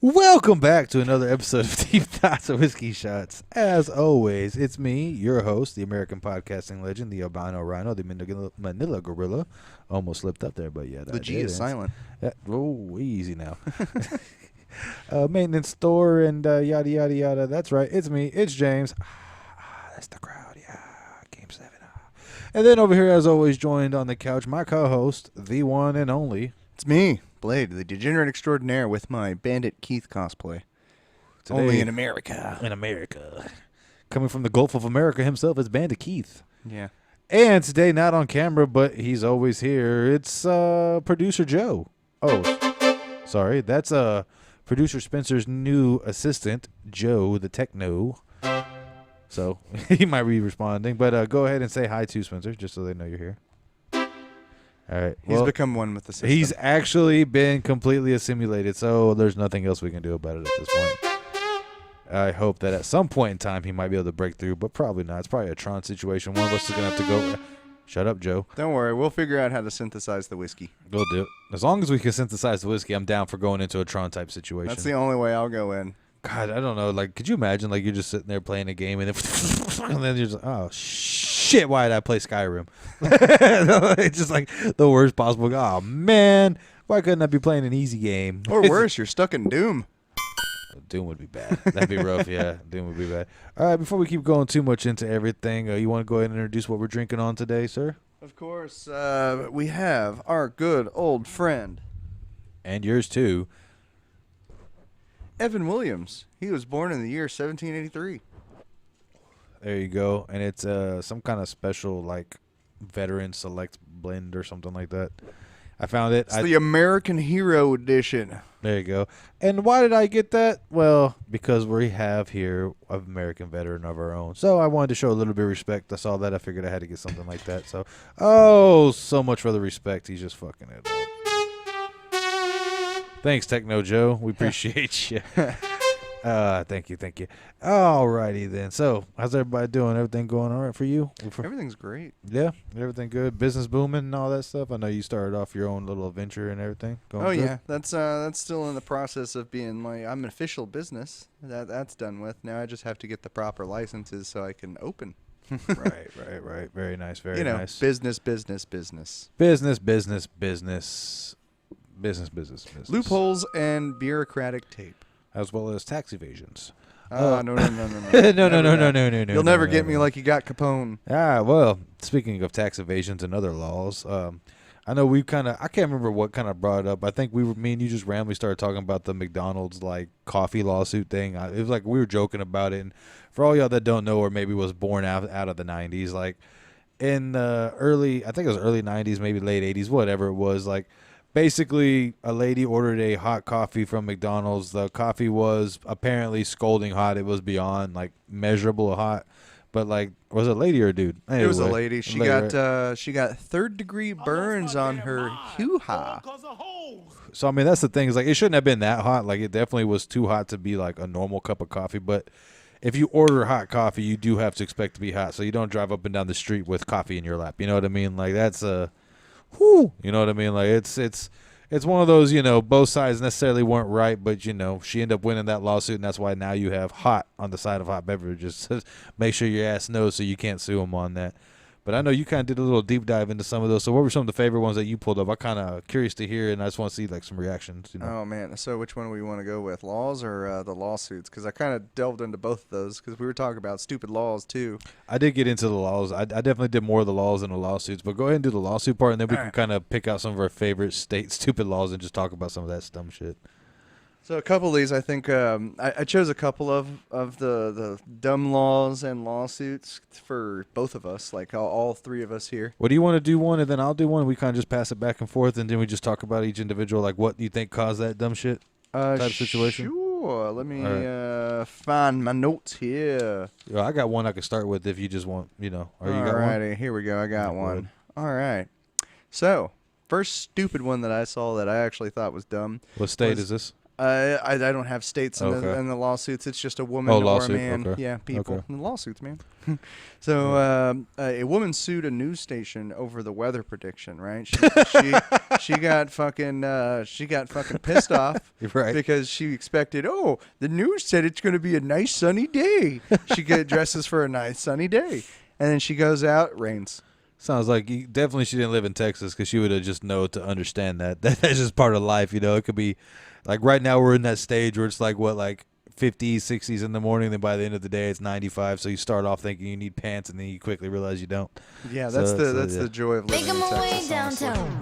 Welcome back to another episode of Dtws Whiskey Shots. As always, it's me, your host, the American podcasting legend, the albino rhino, the Manila gorilla. Almost slipped up there, but yeah. The G is silent. Oh, easy now. Maintenance store and yada, yada, yada. That's right. It's me. It's James. That's the crowd. Yeah. Game 7. And then over here, as always, joined on the couch, my co-host, the one and only. It's me, Blade, the degenerate extraordinaire with my Bandit Keith cosplay. Today, only in America. In America. Coming from the Gulf of America himself, it's Bandit Keith. Yeah. And today, not on camera, but he's always here, it's producer Joe. Oh, sorry. That's producer Spencer's new assistant, Joe the Techno. So he might be responding. But go ahead and say hi to Spencer, just so they know you're here. All right. He's become one with the system. He's actually been completely assimilated, so there's nothing else we can do about it at this point. I hope that at some point in time he might be able to break through, but probably not. It's probably a Tron situation. One of us is going to have to go. Shut up, Joe. Don't worry. We'll figure out how to synthesize the whiskey. We'll do it. As long as we can synthesize the whiskey, I'm down for going into a Tron-type situation. That's the only way I'll go in. God, I don't know. Like, could you imagine, like, you're just sitting there playing a game, and then you're just like, oh, shit, why did I play Skyrim? It's just like the worst possible. Oh, man, why couldn't I be playing an easy game? Or worse, you're stuck in Doom. Doom would be bad. That'd be rough, yeah. Doom would be bad. All right, before we keep going too much into everything, you want to go ahead and introduce what we're drinking on today, sir? Of course, we have our good old friend. And yours, too. Evan Williams. He was born in the year 1783. There you go. And it's some kind of special, like, veteran select blend or something like that. I found it. It's the American Hero Edition. There you go. And why did I get that? Well, because we have here an American veteran of our own. So I wanted to show a little bit of respect. I saw that. I figured I had to get something like that. So, so much for the respect. He's just fucking it up. Thanks, Techno Joe. We appreciate you. Thank you. All righty then. So, how's everybody doing? Everything going all right for you? Everything's great. Yeah, everything good. Business booming and all that stuff. I know you started off your own little adventure and everything. Going good? Yeah, that's still in the process of being I'm an official business. That's done with. Now I just have to get the proper licenses so I can open. Right. Very nice. Nice. Business. Business. Loopholes and bureaucratic tape. As well as tax evasions. No. No. You'll never get me like you got Capone. Well, speaking of tax evasions and other laws, I know I can't remember what kind of brought it up. I think me and you just randomly started talking about the McDonald's like coffee lawsuit thing. It was like we were joking about it. And for all y'all that don't know or maybe was born out of the 90s, like in the I think it was early 90s, maybe late 80s, whatever it was, like basically a lady ordered a hot coffee from McDonald's. The coffee was apparently scalding hot. It was beyond like measurable hot. But like, was it a lady or a dude? Anyway, it was a lady. She got right? She got third-degree burns on her hoo-ha. So I mean, that's the thing. Is like it shouldn't have been that hot. Like it definitely was too hot to be like a normal cup of coffee. But if you order hot coffee, you do have to expect to be hot. So you don't drive up and down the street with coffee in your lap. You know what I mean? Like that's you know what I mean? Like it's one of those, both sides necessarily weren't right, but she ended up winning that lawsuit, and that's why now you have hot on the side of hot beverages. Make sure your ass knows so you can't sue them on that. But I know you kind of did a little deep dive into some of those. So what were some of the favorite ones that you pulled up? I'm kind of curious to hear, and I just want to see like some reactions. Oh, man. So which one do we want to go with, laws or the lawsuits? Because I kind of delved into both of those because we were talking about stupid laws, too. I did get into the laws. I definitely did more of the laws than the lawsuits. But go ahead and do the lawsuit part, and then we can kind of pick out some of our favorite state stupid laws and just talk about some of that dumb shit. So a couple of these, I think I chose a couple of the dumb laws and lawsuits for both of us, like all three of us here. What do you want to do one, and then I'll do one? We kind of just pass it back and forth, and then we just talk about each individual, like what you think caused that dumb shit type of situation? Sure. Let me find my notes here. I got one I could start with if you just want, Or you got one? Alrighty, here we go. I got one. All right. So, first stupid one that I saw that I actually thought was dumb. What state is this? I don't have states in, Okay. in the lawsuits. It's just a woman Oh, or lawsuit, a man. okay. Yeah, people. Okay. And lawsuits, man. So a woman sued a news station over the weather prediction. Right? She got fucking pissed off Right. because she expected. Oh, the news said it's going to be a nice sunny day. She dresses for a nice sunny day, and then she goes out. It rains. Sounds like definitely she didn't live in Texas because she would have just know to understand that. That's just part of life, you know. It could be like right now we're in that stage where it's like 50s, 60s in the morning. Then by the end of the day it's 95. So you start off thinking you need pants, and then you quickly realize you don't. Yeah, that's the joy of living in Texas. downtown.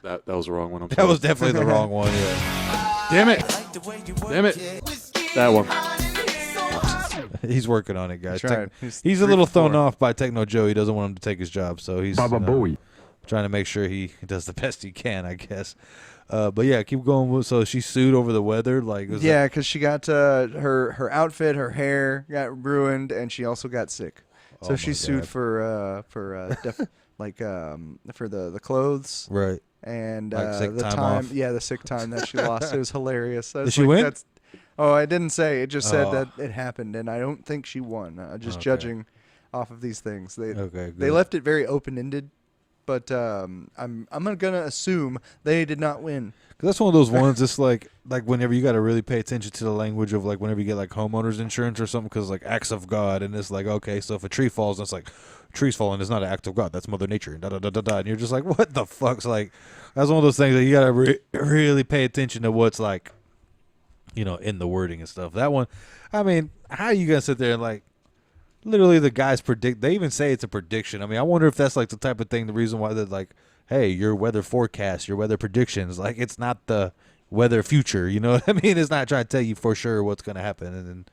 That was the wrong one. I'm That sorry. was definitely the wrong one. Yeah, Damn it! Damn it! That one. he's working on it, guys. Tried. He's a 3 little for thrown 4. off by Techno Joe. He doesn't want him to take his job, so he's trying to make sure he does the best he can, I guess. But yeah, keep going. So she sued over the weather, like Yeah, because she got her outfit, her hair got ruined, and she also got sick. So Oh she my sued God. for the clothes right. and Like sick the time time. off? Yeah, the sick time that she lost. It was hilarious. I was she win? Oh, I didn't say. It just said Oh. that it happened, and I don't think she won. Just Okay. judging off of these things, they Okay. they good. left it very open ended. But I'm gonna assume they did not win. 'Cause that's one of those ones. It's like whenever you got to really pay attention to the language of like whenever you get like homeowners insurance or something, because like acts of God, and it's like okay, so if a tree falls, it's like trees falling is not an act of God. That's Mother Nature. And da da da da da. And you're just like, what the fuck's like? That's one of those things that you gotta really pay attention to what's like, in the wording and stuff. That one, I mean, how are you gonna sit there and like? Literally, the guys predict. They even say it's a prediction. I mean, I wonder if that's like the type of thing. The reason why they're like, "Hey, your weather forecast, your weather predictions." Like, it's not the weather future. You know what I mean? It's not trying to tell you for sure what's going to happen. And then,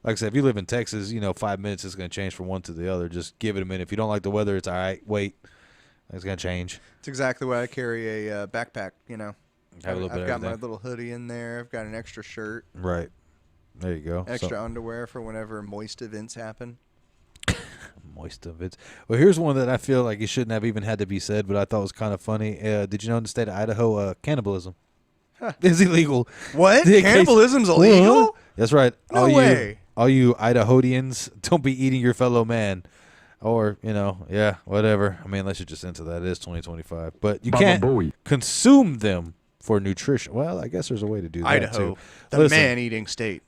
like I said, if you live in Texas, 5 minutes is going to change from one to the other. Just give it a minute. If you don't like the weather, it's all right. Wait, it's going to change. It's exactly why I carry a backpack. Have a little bit I've of got my everything. little hoodie in there. I've got an extra shirt, Right. There you go. extra underwear for whenever moist events happen. Moist of it. Well, here's one that I feel like it shouldn't have even had to be said, but I thought was kind of funny. Did you know in the state of Idaho, cannibalism is illegal? What? In case- Cannibalism's illegal? That's right. No way. All you Idahoians, don't be eating your fellow man. Or, whatever. I mean, unless you're just into that. It is 2025. But you can't consume them for nutrition. Well, I guess there's a way to do that, Idaho, too. the Listen, man-eating state.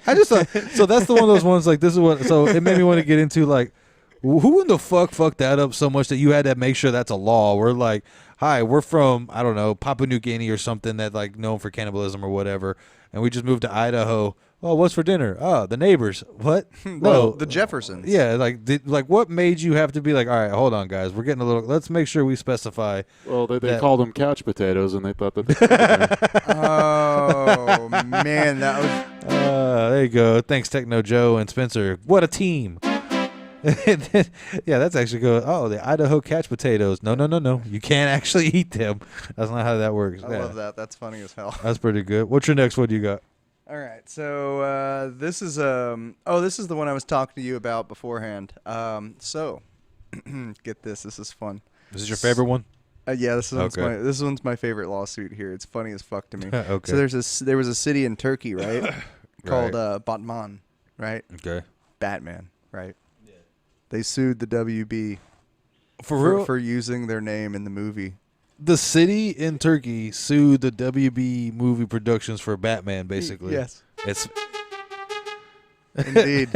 I just thought, so that's the one of those ones, like, this is what, so it made me want to get into, like, who in the fucked that up so much that you had to make sure that's a law? We're like, hi, we're from, I don't know, Papua New Guinea or something that, like, known for cannibalism or whatever, and we just moved to Idaho. Oh, what's for dinner? Oh, the neighbors. What? Well, the Jeffersons. Yeah, like what made you have to be like, all right, hold on, guys, we're getting a little. Let's make sure we specify. Well, they that- called them couch potatoes, and they thought that. Oh, man, that was... There you go. Thanks, Techno Joe and Spencer. What a team. And then, yeah, that's actually good. Oh, the Idaho couch potatoes. No. You can't actually eat them. That's not how that works. I love that. That's funny as hell. That's pretty good. What's your next one you got? All right, so this is this is the one I was talking to you about beforehand. So get this. This is fun. This is your favorite one? Yeah, this Okay. one's my favorite lawsuit here. It's funny as fuck to me. Okay. So there was a city in Turkey, right, called Batman, right? Okay. Batman, right? Yeah. They sued the WB For real? for using their name in the movie. The city in Turkey sued the WB movie productions for Batman, basically. Yes, It's indeed.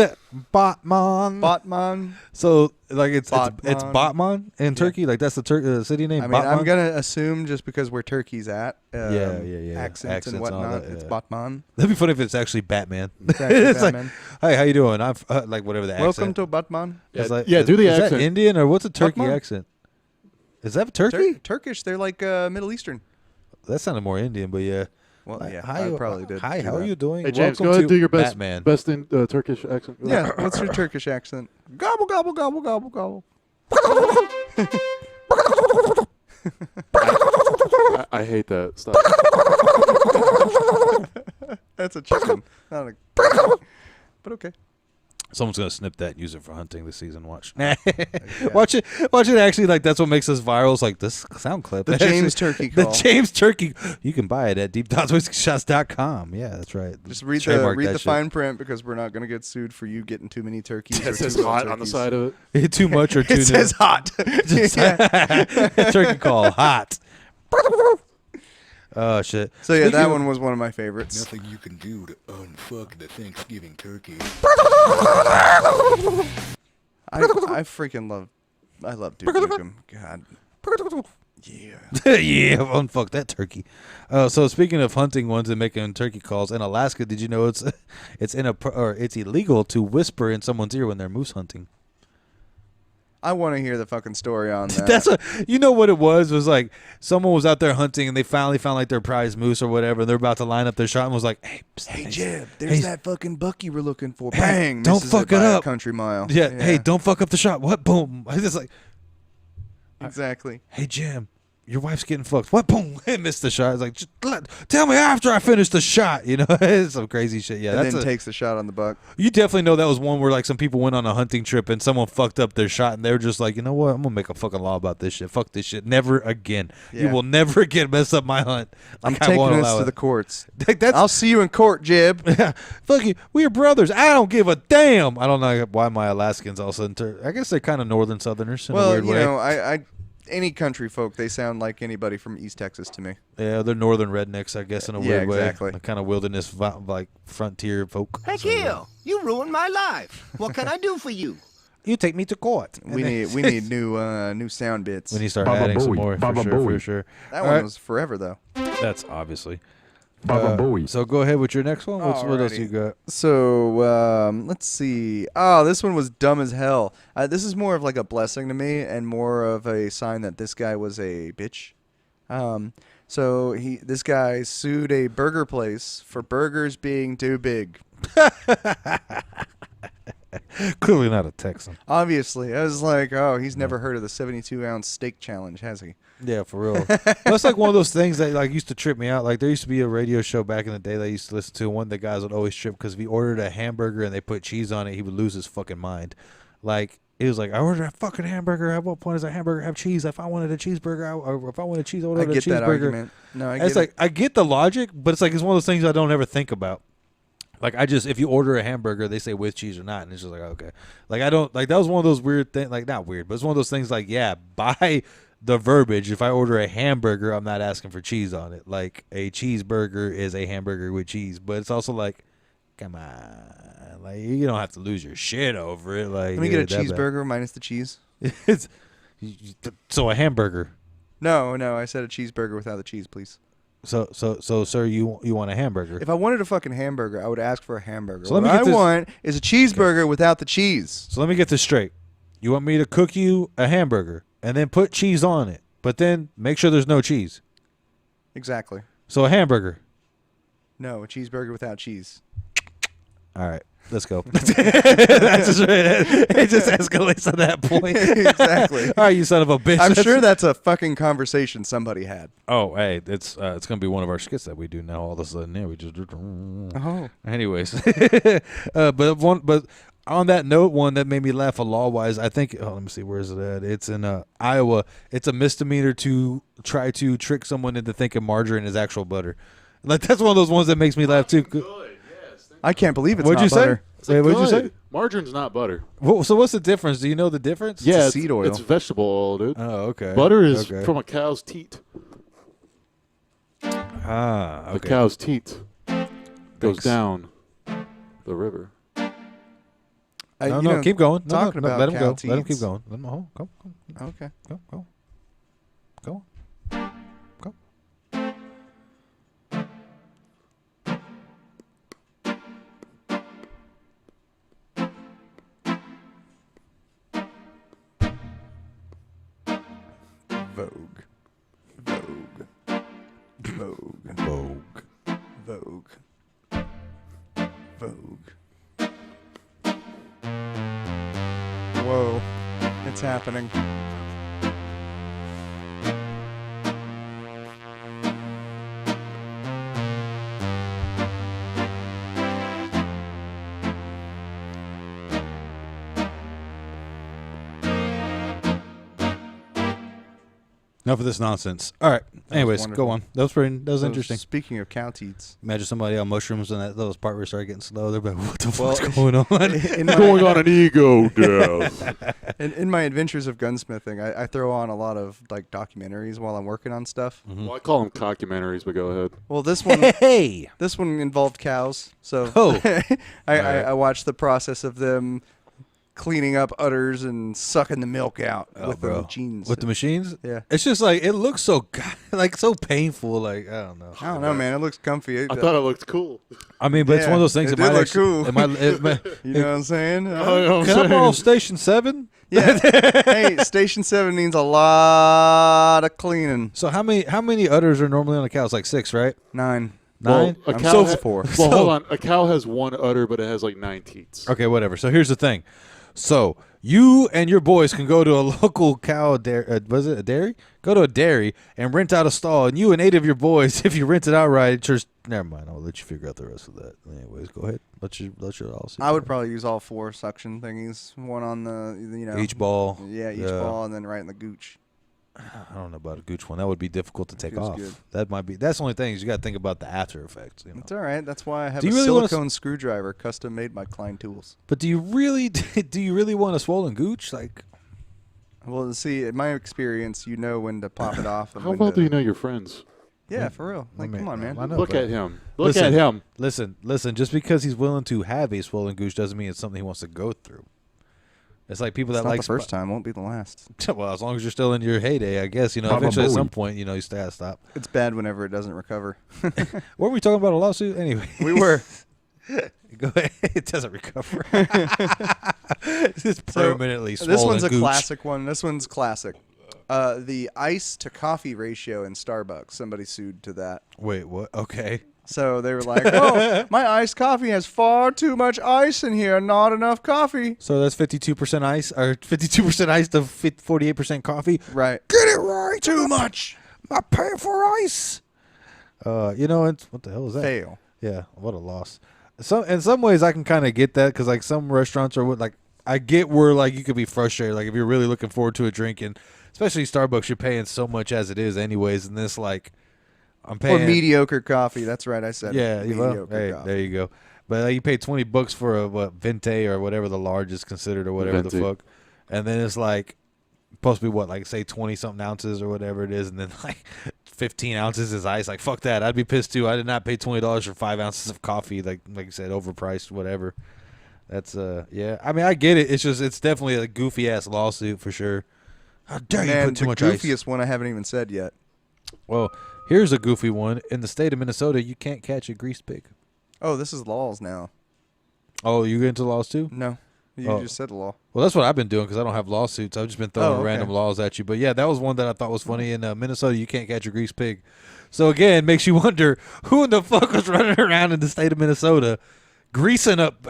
Batman. Batman. So, like, it's Batman. Batman in Turkey? Like, that's the city name? I mean, Batman? I'm gonna assume just because where Turkey's at, Yeah. accents Accents and and all whatnot, that, it's yeah. Batman. That'd be funny if it's actually Batman. It's actually It's like, Batman. hey, how you doing? I'm like whatever the Welcome accent. to Batman. It's like, Yeah, do the is that accent. Indian or what's a Turkey Batman? accent? Is that Turkey? Turkish. They're like Middle Eastern. That sounded more Indian, but yeah. Well, yeah, Hi, I probably did. Hi, do how are that. you doing? Hey James, Welcome go ahead to and do your best Batman. best in Turkish accent. Yeah, what's your Turkish accent? Gobble gobble gobble gobble gobble. I hate that. Stop. That's a chicken, not a. But okay. Someone's gonna snip that and use it for hunting this season. Watch. Watch it. Watch it. Actually, like that's what makes us viral. It's like this sound clip. The James Turkey call. The James Turkey. You can buy it at deep.whiskyshots.com. Yeah, that's right. Just read Trademark the that fine print because we're not going to get sued for you getting too many turkeys. It says hot on the side of it. shit. Too much or too It says hot. Turkey call hot. Oh shit. So yeah, Speaking that of- one was one of my favorites. Nothing you can do to unfuck the Thanksgiving turkey. I freaking love. I love Duke Nukem. God. Yeah. Yeah, unfuck that turkey. So speaking of hunting ones and making turkey calls in Alaska, did you know it's it's illegal to whisper in someone's ear when they're moose hunting? I want to hear the fucking story on that. That's you know what it was like someone was out there hunting and they finally found like their prize moose or whatever. And they're about to line up their shot and was like, "Hey, Jeb, there's hey, that fucking buck you were looking for. Hey, Bang! don't misses fuck by it a up. country mile. Yeah, hey, don't fuck up the shot. What? Boom! It's like, exactly. hey, Jim, your wife's getting fucked. What? Boom! It missed the shot. It's like, just tell me after I finish the shot. You know, it's some crazy shit. Yeah, And that's then takes the shot on the buck. you definitely know that was one where like some people went on a hunting trip and someone fucked up their shot and they were just like, you know what? I'm gonna make a fucking law about this shit. Fuck this shit. Never again. You Yeah. will never again mess up my hunt. I'm Like, I taking won't this allow to it. the courts. Like, that's I'll see you in court, Jib. fuck you. We're brothers. I don't give a damn. I don't know why my Alaskans all of a sudden. I guess they're kind of northern southerners in a Well, weird you way. know, I any country folk, they sound like anybody from East Texas to me. Yeah, they're northern rednecks, I guess, in a Yeah, weird exactly. way. Like kind of wilderness, like frontier folk. Heck So, yeah, you ruined my life. What can I do for you? You take me to court. We need new sound bits. We need to start Baba adding some Booey. more Baba for Booey. sure. that All one right. was forever though. That's obviously. Baba Booey. So go ahead with your next one. What else Alrighty. you got? So let's see. Oh, this one was dumb as hell. This is more of like a blessing to me and more of a sign that this guy was a bitch. So this guy sued a burger place for burgers being too big. Clearly not a Texan. Obviously, I was like, oh, he's never heard of the 72-ounce steak challenge, has he? Yeah, for real. That's like one of those things that like used to trip me out. Like there used to be a radio show back in the day that I used to listen to. One of the guys would always trip because if he ordered a hamburger and they put cheese on it, he would lose his fucking mind. Like it was like I ordered a fucking hamburger. At what point does a hamburger have cheese? If I wanted a cheeseburger, or if I wanted cheese, I would I order a get that cheeseburger. argument. No, I get It's like I get the logic, but it's like it's one of those things I don't ever think about. Like if you order a hamburger, they say with cheese or not, and it's just like okay. Like I don't like that was one of those weird things. Like not weird, but it's one of those things. Like yeah, buy the verbiage. If I order a hamburger, I'm not asking for cheese on it. Like a cheeseburger is a hamburger with cheese, but it's also like, come on, like you don't have to lose your shit over it. Like Let me get a that bad. cheeseburger minus the cheese. It's so a hamburger. No, I said a cheeseburger without the cheese, please. So, sir, you want a hamburger? If I wanted a fucking hamburger, I would ask for a hamburger. So let what me get I this- want is a cheeseburger without the cheese. So let me get this straight. You want me to cook you a hamburger and then put cheese on it, but then make sure there's no cheese. Exactly. So a hamburger. No, a cheeseburger without cheese. All right, let's go. That's just right. It just escalates at that point. Exactly. All right, you son of a bitch. I'm sure that's a fucking conversation somebody had. Oh, hey, it's gonna be one of our skits that we do now. All of a sudden, yeah, we just. Oh. Anyways, but on that note, one that made me laugh a law wise, I think. Oh, let me see, where is it at? It's in Iowa. It's a misdemeanor to try to trick someone into thinking margarine is actual butter. Like that's one of those ones that makes me laugh too. Good. Yes. I can't believe it's What'd not you say? butter. Wait, what'd you say? Good. Margarine's not butter. So what's the difference? Do you know the difference? Yeah, a seed oil. It's vegetable oil, dude. Oh, okay. Butter is okay. from a cow's teat. Ah, The okay. cow's teat goes Thanks. down the river. No, keep going. No, talking no, about let him go. cow Let him keep teats. going. Let him go. Okay. Go. Vogue. Vogue. Vogue. Vogue. Vogue. Vogue. Whoa. It's happening. Enough of this nonsense. All right. Anyways, wonderful. go on. That was So, interesting. Speaking of cow teats, Imagine somebody on mushrooms and that little part where it started getting slow. They're like, "What the fuck's going on?" in Going my, on an ego death. in my adventures of gunsmithing, I throw on a lot of like documentaries while I'm working on stuff. Well, I call them cockumentaries, but go ahead. Well, this one Hey. this one involved cows, so Oh. I watched the process of them cleaning up udders and sucking the milk out with the machines. With the machines? Yeah. It's just like it looks so like so painful. Like I don't know. I don't know, man. It looks comfy. I thought it looked cool. I mean, but it's Yeah, one of those things. it It might did look actually, cool. it might, You know what I'm saying? can I borrow Station 7? Yeah. Hey, Station 7 needs a lot of cleaning. So how many udders are normally on a cow? It's like 6, right? 9. 9. Well, a I'm cow so ha- for. Well, So- hold on. A cow has one udder, but it has like 9 teats. Okay, whatever. So here's the thing. So you and your boys can go to a local cow dairy. Was it a dairy? Go to a dairy and rent out a stall. And you and 8 of your boys, if you rent it outright, just never mind. I'll let you figure out the rest of that. Anyways, go ahead. Let you all see. I would probably use all 4 suction thingies. One on the, each ball. Yeah, each ball, and then right in the gooch. I don't know about a gooch one. That would be difficult to take Feels off. good. That's the only thing is you got to think about the after effects. You know? It's all right. That's why I have Do a you really wanna silicone screwdriver custom made by Klein Tools. But do you really want a swollen gooch? Like, Well, see, in my experience, you know when to pop it off. And How when well to, do you know your friends? Yeah, for real. Like, come on, man. I know, Look but- at him. Look at him. Listen. Just because he's willing to have a swollen gooch doesn't mean it's something he wants to go through. It's like people It's that not like the first time. Won't be the last. Well, as long as you're still in your heyday, I guess. Eventually at some point, you gotta stop. It's bad whenever it doesn't recover. Were we talking about a lawsuit anyway? We were. Go ahead. It doesn't recover. It's permanently swollen. This one's a gooch. classic one. This one's classic. The ice to coffee ratio in Starbucks. Somebody sued to that. Wait, what? Okay. So they were like, "Oh, my iced coffee has far too much ice in here. Not enough coffee." So that's 52% ice, or 52% ice to 48% coffee. Right. Get it right. Too much. I'm not paying for ice. What the hell is that? Fail. Yeah, what a loss. In some ways, I can kind of get that because like some restaurants are like I get where like you could be frustrated. Like if you're really looking forward to a drink, and especially Starbucks, you're paying so much as it is anyways, and this like I'm paying Or mediocre coffee. That's right. I said Yeah, it. well, hey, coffee. there you go. But you pay $20 for a venti or whatever the large is considered or whatever the Venti. fuck, and then it's like supposed to be what, like say 20 something ounces or whatever it is, and then like 15 ounces is ice. Like fuck that, I'd be pissed too. I did not pay $20 for 5 ounces of coffee. Like you said, overpriced, whatever. That's yeah. I mean, I get it. It's definitely a goofy ass lawsuit for sure. How dare you Man, put too the much ice? goofiest one I haven't even said yet. Well, here's a goofy one. In the state of Minnesota, you can't catch a greased pig. Oh, this is laws now. Oh, you get into laws too? No, you Oh. just said law. Well, that's what I've been doing because I don't have lawsuits. I've just been throwing Oh, okay. random laws at you. But yeah, that was one that I thought was funny. In Minnesota, you can't catch a greased pig. So again, makes you wonder who in the fuck was running around in the state of Minnesota, greasing up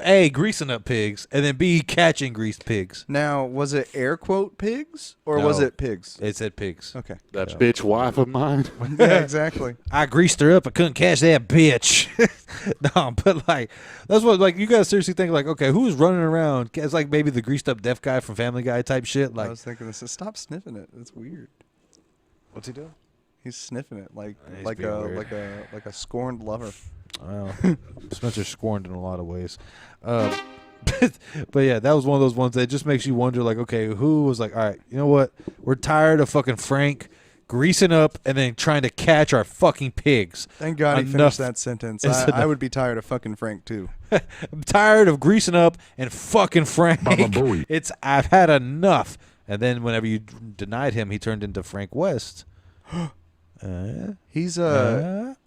pigs, and then B, catching greased pigs. Now, was it air quote pigs or No. was it pigs? It said pigs. Okay. That bitch wife of mine. Yeah, exactly. I greased her up. I couldn't catch that bitch. No, but like that's what like you guys seriously think like okay, who's running around? It's like maybe the greased up deaf guy from Family Guy type shit. I Like was thinking this. Stop sniffing it. It's weird. what's he doing? He's sniffing it like He's like being a weird. like a scorned lover. Well, Spencer's scorned in a lot of ways. But yeah, that was one of those ones that just makes you wonder, like, okay, who was like, all right, you know what? We're tired of fucking Frank greasing up and then trying to catch our fucking pigs. Thank God he Enough. finished that sentence. It's I enough. would be tired of fucking Frank too. I'm tired of greasing up and fucking Frank. Baba-booey. I've had enough. And then whenever you denied him, he turned into Frank West. He's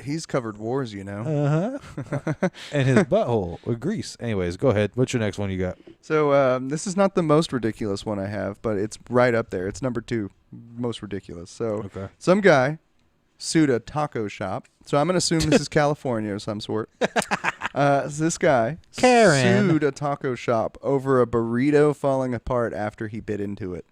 he's covered wars, you know. And his butthole with grease. Anyways, go ahead. What's your next one you got? So this is not the most ridiculous one I have, but it's right up there. It's number 2 most ridiculous. So Okay. some guy sued a taco shop. So I'm gonna assume this is California of some sort. This guy Karen. sued a taco shop over a burrito falling apart after he bit into it.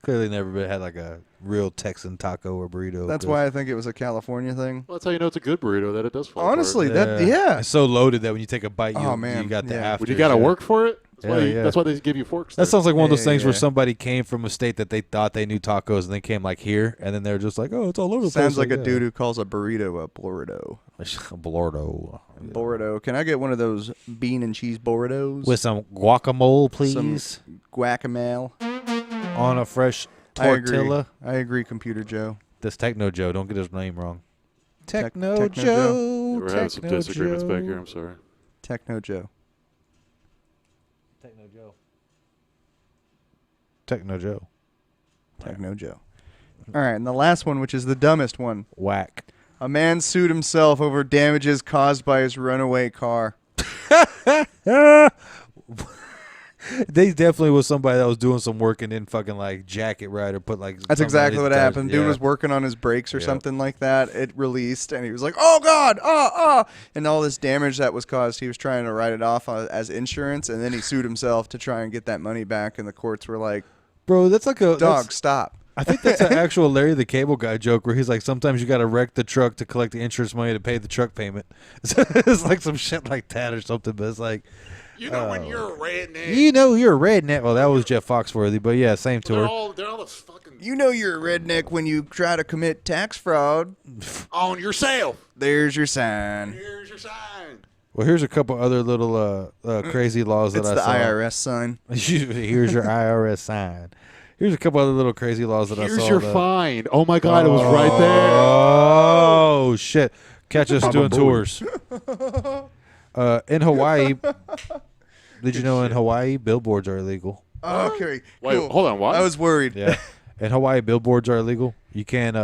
Clearly never had like a real Texan taco or burrito. That's 'cause why I think it was a California thing. Well, that's how you know it's a good burrito, that it does fall Honestly, apart. that yeah. It's so loaded that when you take a bite, Oh, you man, got the yeah. after. Would you got to shit. work for it? That's why they give you forks. That there. sounds like one of those things where Yeah. somebody came from a state that they thought they knew tacos, and they came like here, and then they're just like, oh, it's all over the place. Sounds like a dude who calls a burrito a burrito. Blordo. Burrito. Can I get one of those bean and cheese burritos? With some guacamole, please. Some guacamole. On a fresh tortilla. I agree, Computer Joe. This Techno Joe. Don't get his name wrong. Techno Techno Joe. Joe. We're having some disagreements back here. I'm sorry. Techno Joe. Techno Joe. Techno Joe. Techno Joe. All right, and the last one, which is the dumbest one. Whack. A man sued himself over damages caused by his runaway car. They definitely was somebody that was doing some work and didn't fucking like jack it right or put like. That's something exactly on what his tires. happened. Dude Yeah. was working on his brakes or Yeah. something like that. It released, and he was like, "Oh God, oh!" And all this damage that was caused, he was trying to write it off as insurance, and then he sued himself to try and get that money back. And the courts were like, Bro, that's like a "Dog, stop." I think that's an actual Larry the Cable Guy joke where he's like, sometimes you got to wreck the truck to collect the insurance money to pay the truck payment. It's like some shit like that or something, but it's like, You know when you're a redneck. you know, you're a redneck. Well, that was Jeff Foxworthy, but yeah, same They're tour. all the fucking You know you're a redneck when you try to commit tax fraud. on yourself. There's your sign. Here's your sign. Well, here's a couple other little crazy laws that It's I the saw. IRS sign. Here's your IRS sign. Here's a couple other little crazy laws that I saw. Here's your that- fine. Oh my God, it was right there. Oh shit! Catch us doing tours. In Hawaii, did you know in Hawaii billboards are illegal? Okay. Wait, cool. hold on. What? I was worried. Yeah. In Hawaii, billboards are illegal. You can't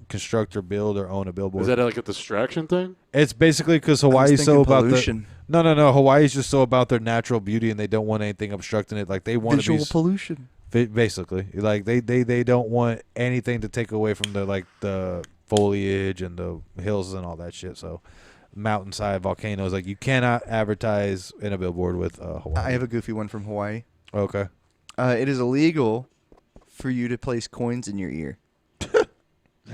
construct or build or own a billboard. Is that like a distraction thing? It's basically because I was Hawaii's so thinking about pollution. No. Hawaii's just so about their natural beauty, and they don't want anything obstructing it. Like they want Visual to be pollution. basically like they don't want anything to take away from the foliage and the hills and all that shit. So mountainside volcanoes, like you cannot advertise in a billboard with Hawaii. I have a goofy one from Hawaii. Okay. It is illegal for you to place coins in your ear.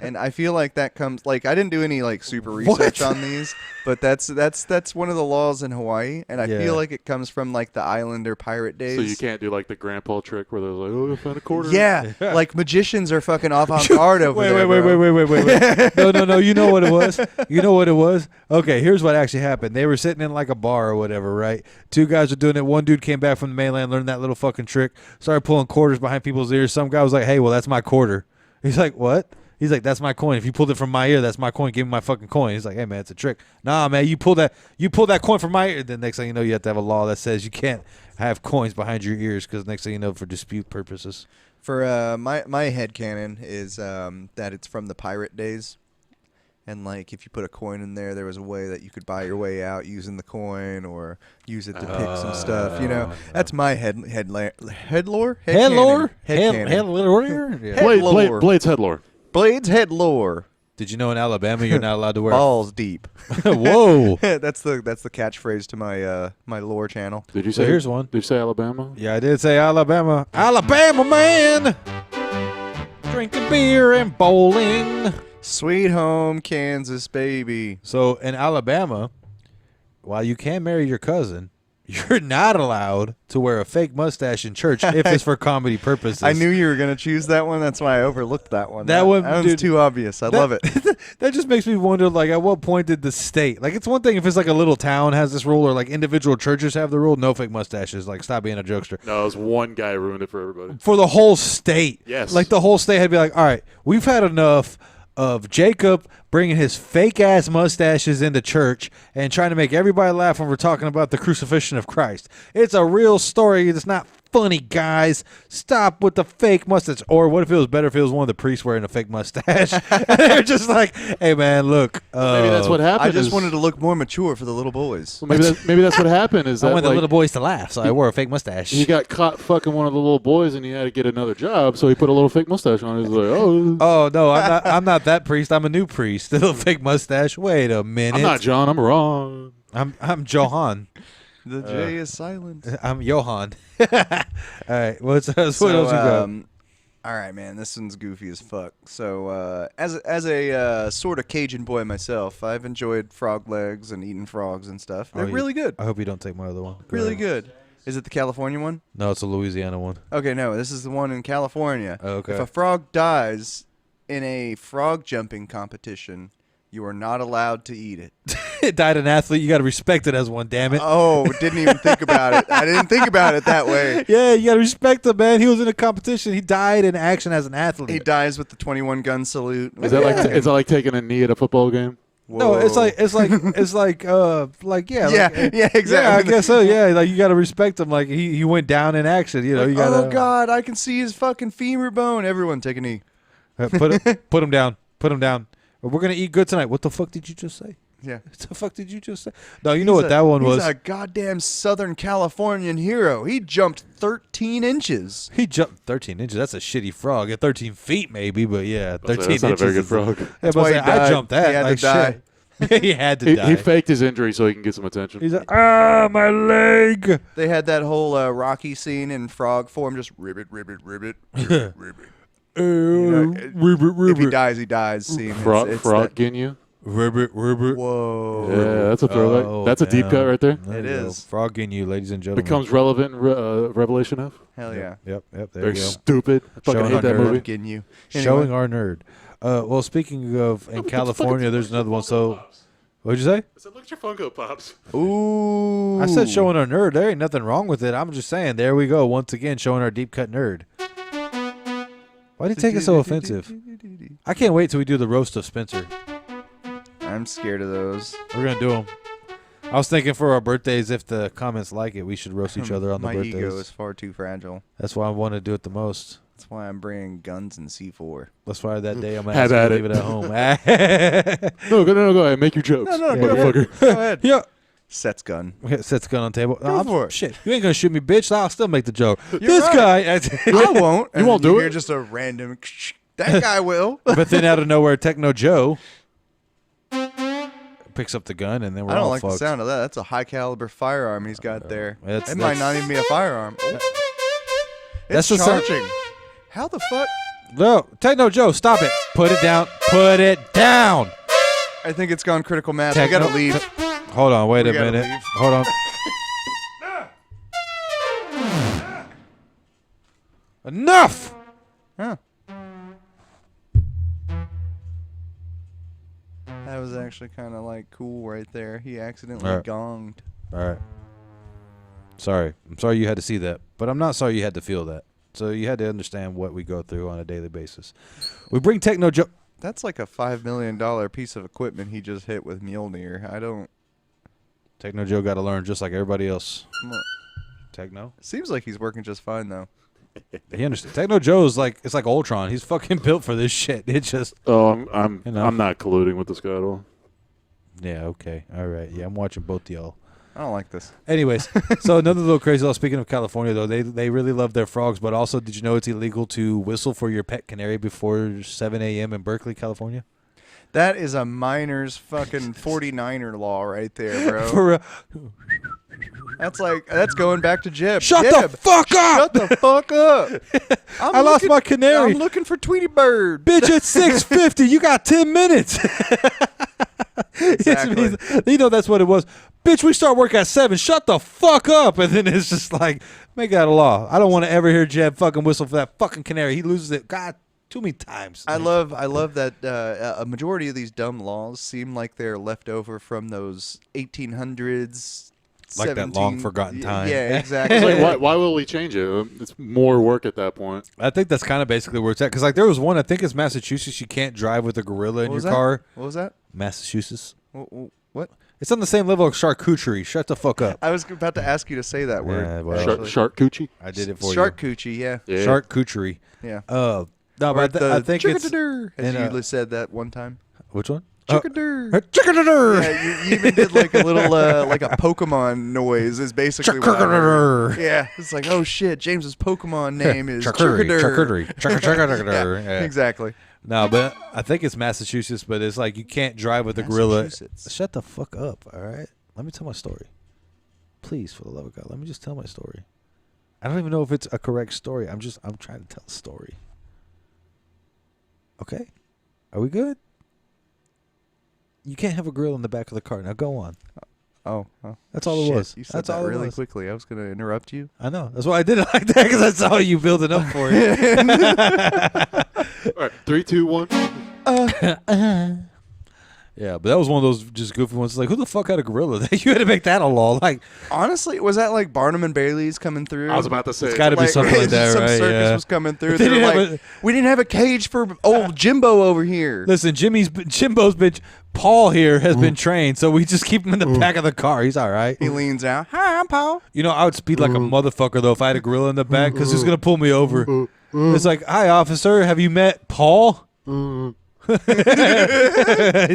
And I feel like that comes like I didn't do any like super research on these, but that's one of the laws in Hawaii, and I Yeah. feel like it comes from like the Islander pirate days. So you can't do like the grandpa trick where they're like, "Oh, I found a quarter." Yeah, like magicians are fucking avant-garde over there. Wait. bro. No. You know what it was? You know what it was? Okay, here's what actually happened. They were sitting in like a bar or whatever, right? Two guys were doing it. One dude came back from the mainland, learned that little fucking trick, started pulling quarters behind people's ears. Some guy was like, hey, well, that's my quarter. He's like, what? He's like, that's my coin. If you pulled it from my ear, that's my coin. Give me my fucking coin. He's like, hey, man, it's a trick. Nah, man, you pull that coin from my ear. Then next thing you know, you have to have a law that says you can't have coins behind your ears because next thing you know, for dispute purposes. For my headcanon is that it's from the pirate days. And like if you put a coin in there was a way that you could buy your way out using the coin or use it to pick some stuff. You know, that's my head lore. Head lore? Headcanon. Head lore? Yeah. Head lore. Blade's head lore. Blade's head lore. Did you know in Alabama you're not allowed to wear Balls deep. Whoa. that's the catchphrase to my my lore channel. Did you So say? here's one. Did you say Alabama? Yeah, I did say Alabama. Alabama man. Drinking beer and bowling. Sweet home Kansas, baby. So in Alabama, while you can marry your cousin, you're not allowed to wear a fake mustache in church if it's for comedy purposes. I knew you were gonna choose that one. That's why I overlooked that one. That one, one's dude, too obvious. I love it. That just makes me wonder, like, at what point did the state, like, it's one thing if it's like a little town has this rule or like individual churches have the rule, no fake mustaches, like, stop being a jokester. No, it was one guy ruined it for everybody. For the whole state. Yes. Like, the whole state had to be like, all right, we've had enough of Jacob bringing his fake-ass mustaches into church and trying to make everybody laugh when we're talking about the crucifixion of Christ. It's a real story. It's not funny, guys. Stop with the fake mustache. Or what if it was better if it was one of the priests wearing a fake mustache? And they're just like, hey, man, look. Maybe that's what happened. I just is- wanted to look more mature for the little boys. Well, maybe that's what happened. Is I that want the like, little boys to laugh, so I wore a fake mustache. he got caught fucking one of the little boys and he had to get another job, so he put a little fake mustache on. He's like, oh, Oh, no, I'm not that priest. I'm a new priest. A little fake mustache. Wait a minute. I'm not John. I'm wrong. I'm Johan. The J is silent. I'm Johan. All right, what else you got? All right, man. This one's goofy as fuck. So, as a sort of Cajun boy myself, I've enjoyed frog legs and eating frogs and stuff. They're Oh, really good. I hope you don't take my other one. Go Really ahead. good. Is it the California one? No, it's a Louisiana one. Okay, no, this is the one in California. Okay. If a frog dies in a frog jumping competition, you are not allowed to eat it. It died an athlete. You got to respect it as one. Damn it. Oh, didn't even think about it. I didn't think about it that way. Yeah, you got to respect him, man. He was in a competition. He died in action as an athlete. He dies with the 21 gun salute. Is that like taking a knee at a football game? No, it's like yeah, yeah, exactly. Yeah, I guess so. Yeah, like you got to respect him. Like he went down in action. You know, you got. Oh God, I can see his fucking femur bone. Everyone, take a knee. Put him down. Put him down. We're gonna eat good tonight. What the fuck did you just say? Yeah. What the fuck did you just say? No, you know what that one was. He's a goddamn Southern Californian hero. He jumped 13 inches. He jumped 13 inches. That's a shitty frog. At 13 feet, maybe, but yeah, 13 That's inches. not a very good frog. That's why he I died. jumped that. He had like to die. shit. He had to die. He faked his injury so he can get some attention. He's like, my leg. They had that whole Rocky scene in frog form, just ribbit, ribbit, ribbit, ribbit, ribbit. If he dies, he dies. Scene. Frog that, Ginyu. Ribbit. Whoa. Yeah, that's a throwback. Oh, That's a deep damn. cut right there. It is. Frog in you, ladies and gentlemen. Becomes relevant in Revelation F. Hell yeah. Yep. There They're you go. stupid. I fucking Showing hate that nerd. movie. Getting you. Showing our nerd. Well, speaking of in California, there's another one. So, what'd you say? I said, look at your Funko Pops. Ooh. I said showing our nerd. There ain't nothing wrong with it. I'm just saying. There we go. Once again, showing our deep cut nerd. Why did you take it so offensive? I can't wait till we do the roast of Spencer. I'm scared of those. We're gonna do them. I was thinking for our birthdays, if the comments like it, we should roast each other on the My birthdays. ego is far too fragile. That's why I want to do it the most. That's why I'm bringing guns and C4. That's why that day I'm gonna Have ask you at to leave it. it at home. No, go ahead. Make your jokes. No, go motherfucker. Go ahead. Yeah. Sets gun. Sets gun on the table. Go for it. Shit, you ain't gonna shoot me, bitch. I'll still make the joke. You're This right. guy. I won't. You won't And do hear it? just a random. That guy will. But then out of nowhere, Techno Joe picks up the gun, and then we're I don't all like fucked. the sound of that. That's a high caliber firearm he's got there. That's- It might that's- not even be a firearm. Oh. That's It's the sound- charging. How the fuck? No, Techno Joe, stop it. Put it down. Put it down. I think it's gone critical mass. Techno- We gotta leave. Hold on, wait We a gotta minute. leave. Hold on. Enough. Huh. That was actually kind of like cool right there. He accidentally All right. gonged. All right. Sorry. I'm sorry you had to see that, but I'm not sorry you had to feel that. So you had to understand what we go through on a daily basis. We bring Techno Joe. That's like a $5 million piece of equipment he just hit with Mjolnir. I don't. Techno Joe got to learn just like everybody else. Well, Techno. seems like he's working just fine though. He understands. Techno Joe's like, it's like Ultron. He's fucking built for this shit. It just. Oh, I'm You know. I'm not colluding with this guy at all. Yeah. Okay. All right. Yeah. I'm watching both y'all. I don't like this. Anyways, so another little crazy law. Speaking of California, though, they really love their frogs, but also, did you know it's illegal to whistle for your pet canary before 7 a.m. in Berkeley, California? That is a miner's fucking 49er law right there, bro. For That's going back to Jeb. Shut Jeb, the fuck up! Shut the fuck up! I lost my canary. I'm looking for Tweety Bird. Bitch, it's 6:50. You got 10 minutes. Exactly. You know that's what it was. Bitch, we start work at 7. Shut the fuck up. And then it's just like, make that a law. I don't want to ever hear Jeb fucking whistle for that fucking canary. He loses it. God, too many times. I love that a majority of these dumb laws seem like they're left over from those 1800s. Like that long forgotten time. Yeah, exactly. It's like, why will we change it? It's more work at that point. I think that's kind of basically where it's at. Because like there was one, I think it's Massachusetts. You can't drive with a gorilla in What your was that? car. What was that? Massachusetts. What? It's on the same level of charcuterie. Shut the fuck up. I was about to ask you to say that word. Yeah, well, actually. Shark coochie. I did it for Shark coochie, yeah. you. Yeah. Charcuterie. Yeah. No, Or but I think it's chickadee, as and, you said that one time. which one? Chickadee. Chickadee. Yeah, you even did like a little like a Pokemon noise is basically what I heard. Yeah, it's like, oh shit, James's Pokemon name is Charcuterie. Yeah, Yeah. exactly. No, but I think it's Massachusetts, but it's like you can't drive with a gorilla. Massachusetts. Shut the fuck up, all right? Let me tell my story. Please, for the love of God, let me just tell my story. I don't even know if it's a correct story. I'm trying to tell a story. Okay? Are we good? You can't have a gorilla in the back of the car. Now go on. Oh, That's all it shit. was. You said That's that all it really was. quickly. I was going to interrupt you. I know. That's why I did it like that, because I saw you building up for it. All right, 3, 2, 1. Yeah, but that was one of those just goofy ones. Like, who the fuck had a gorilla? You had to make that a law. Like, Honestly, was that like Barnum and Bailey's coming through? I was about to say. it's got to be something like that, some right? circus Yeah. was coming through. They They were didn't have like, we didn't have a cage for old Jimbo over here. Listen, Jimbo's been. Paul here has been trained, so we just keep him in the back of the car. He's all right. He leans out. Hi, I'm Paul. You know, I would speed like a motherfucker though if I had a gorilla in the back, because he's gonna pull me over. It's like, hi, officer, have you met Paul? He's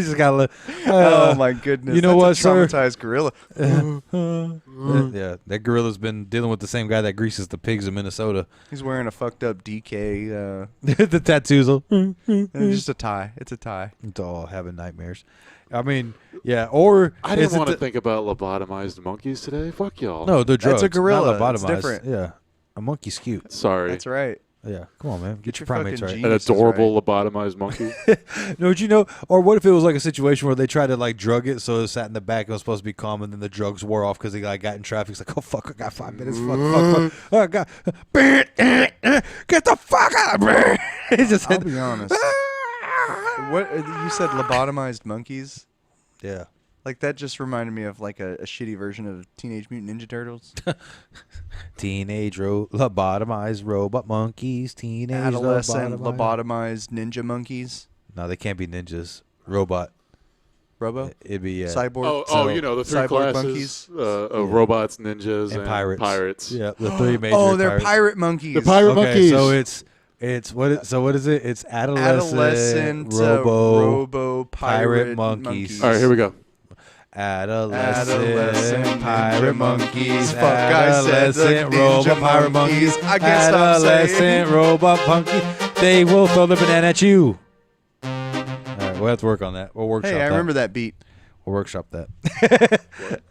just got. Oh my goodness! you know That's what, a sir? traumatized gorilla. Yeah, that gorilla's been dealing with the same guy that greases the pigs in Minnesota. He's wearing a fucked up DK. The tattoos. And it's just a tie. It's a tie. It's all having nightmares. I mean, yeah, or I didn't want to think about lobotomized monkeys today. Fuck y'all. No, they're drugs. That's a gorilla. Not It's lobotomized. different. Yeah, a monkey's cute. Sorry. That's right. Yeah, come on, man, get your your primates fucking right. gene- An Jesus, adorable lobotomized monkey. No, would you know? Or what if it was like a situation where they tried to like drug it, so it sat in the back and was supposed to be calm, and then the drugs wore off because he like got in traffic. He's like, oh fuck, I got 5 minutes. Fuck. Oh god, get the fuck out of me. He just I'll hit. be honest. What you said? Lobotomized monkeys? Yeah. Like that just reminded me of like a shitty version of Teenage Mutant Ninja Turtles. Lobotomized robot monkeys. Teenage Adolescent lobotomized. lobotomized ninja monkeys. No, they can't be ninjas. Robot. Robo. It'd be Cyborg. You know, the three cyborg classes of robots, ninjas, and pirates. Yeah, the three major. Oh, they're pirates. pirate monkeys. The pirate Okay, monkeys. so it's what is it? It's adolescent robo pirate monkeys. All right, here we go. Adolescent pirate ninja monkeys. Fuck, I said the Adolescent robot ninja pirate monkeys. monkeys. I can't stop saying. Adolescent robot monkey. They will throw the banana at you. All right, we'll have to work on that. We'll workshop Hey, that. I remember that beat. We'll workshop that.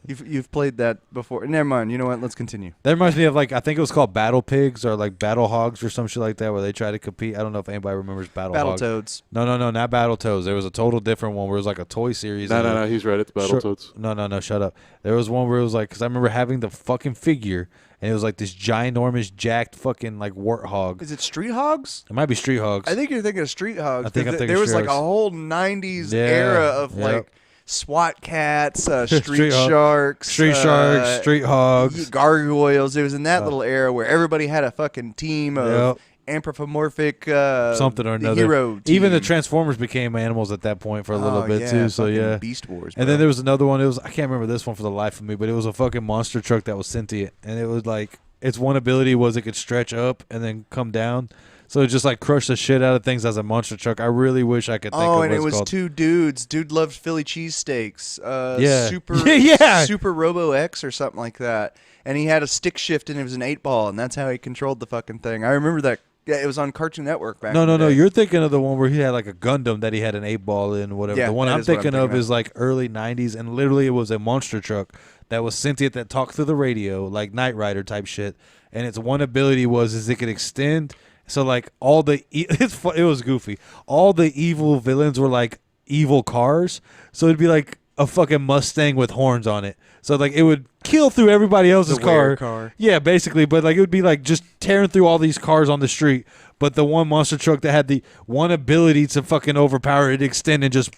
You've played that before. Never mind. You know what? Let's continue. That reminds me of like, I think it was called Battle Pigs or like Battle Hogs or some shit like that, where they try to compete. I don't know if anybody remembers Battle Hogs. Battletoads. No, not Battletoads. There was a total different one where it was like a toy series. No, he's right. It's Battletoads. No, shut up. There was one where it was like, because I remember having the fucking figure, and it was like this ginormous, jacked fucking like warthog. Is it Street Hogs? It might be Street Hogs. I think you're thinking of Street Hogs. I think I'm thinking there was Street like a Hogs. whole '90s Yeah, era of yep. like SWAT cats, Street Street Hog- Sharks, Street Sharks, Street Hogs. Gargoyles. It was in that little era where everybody had a fucking team of Yep. anthropomorphic Something or another. hero Even the team. Transformers became animals at that point for a little Oh, bit yeah, too. So fucking yeah. Beast Wars. And then there was another one. It was, I can't remember this one for the life of me, but it was a fucking monster truck that was sentient, and it was like, its one ability was it could stretch up and then come down. So it just like crushed the shit out of things as a monster truck. I really wish I could think of Oh, what and it it's was called. two dudes. Dude loved Philly cheesesteaks. Yeah. Super, Yeah. Super Robo X or something like that. And he had a stick shift, and it was an 8-ball, and that's how he controlled the fucking thing. I remember that. Yeah, it was on Cartoon Network back. No. in the day. You're thinking of the one where he had like a Gundam that he had an 8-ball in, whatever. Yeah, The one that I'm is what I'm thinking of thinking of. is like early 90s, and literally it was a monster truck that was sentient that talked through the radio, like Knight Rider type shit. And its one ability was it could extend. So like all the it was goofy. All the evil villains were like evil cars. So it'd be like a fucking Mustang with horns on it. So like it would kill through everybody else's The weird car. Yeah, basically, but like it would be like just tearing through all these cars on the street. But the one monster truck that had the one ability to fucking overpower it, extend and just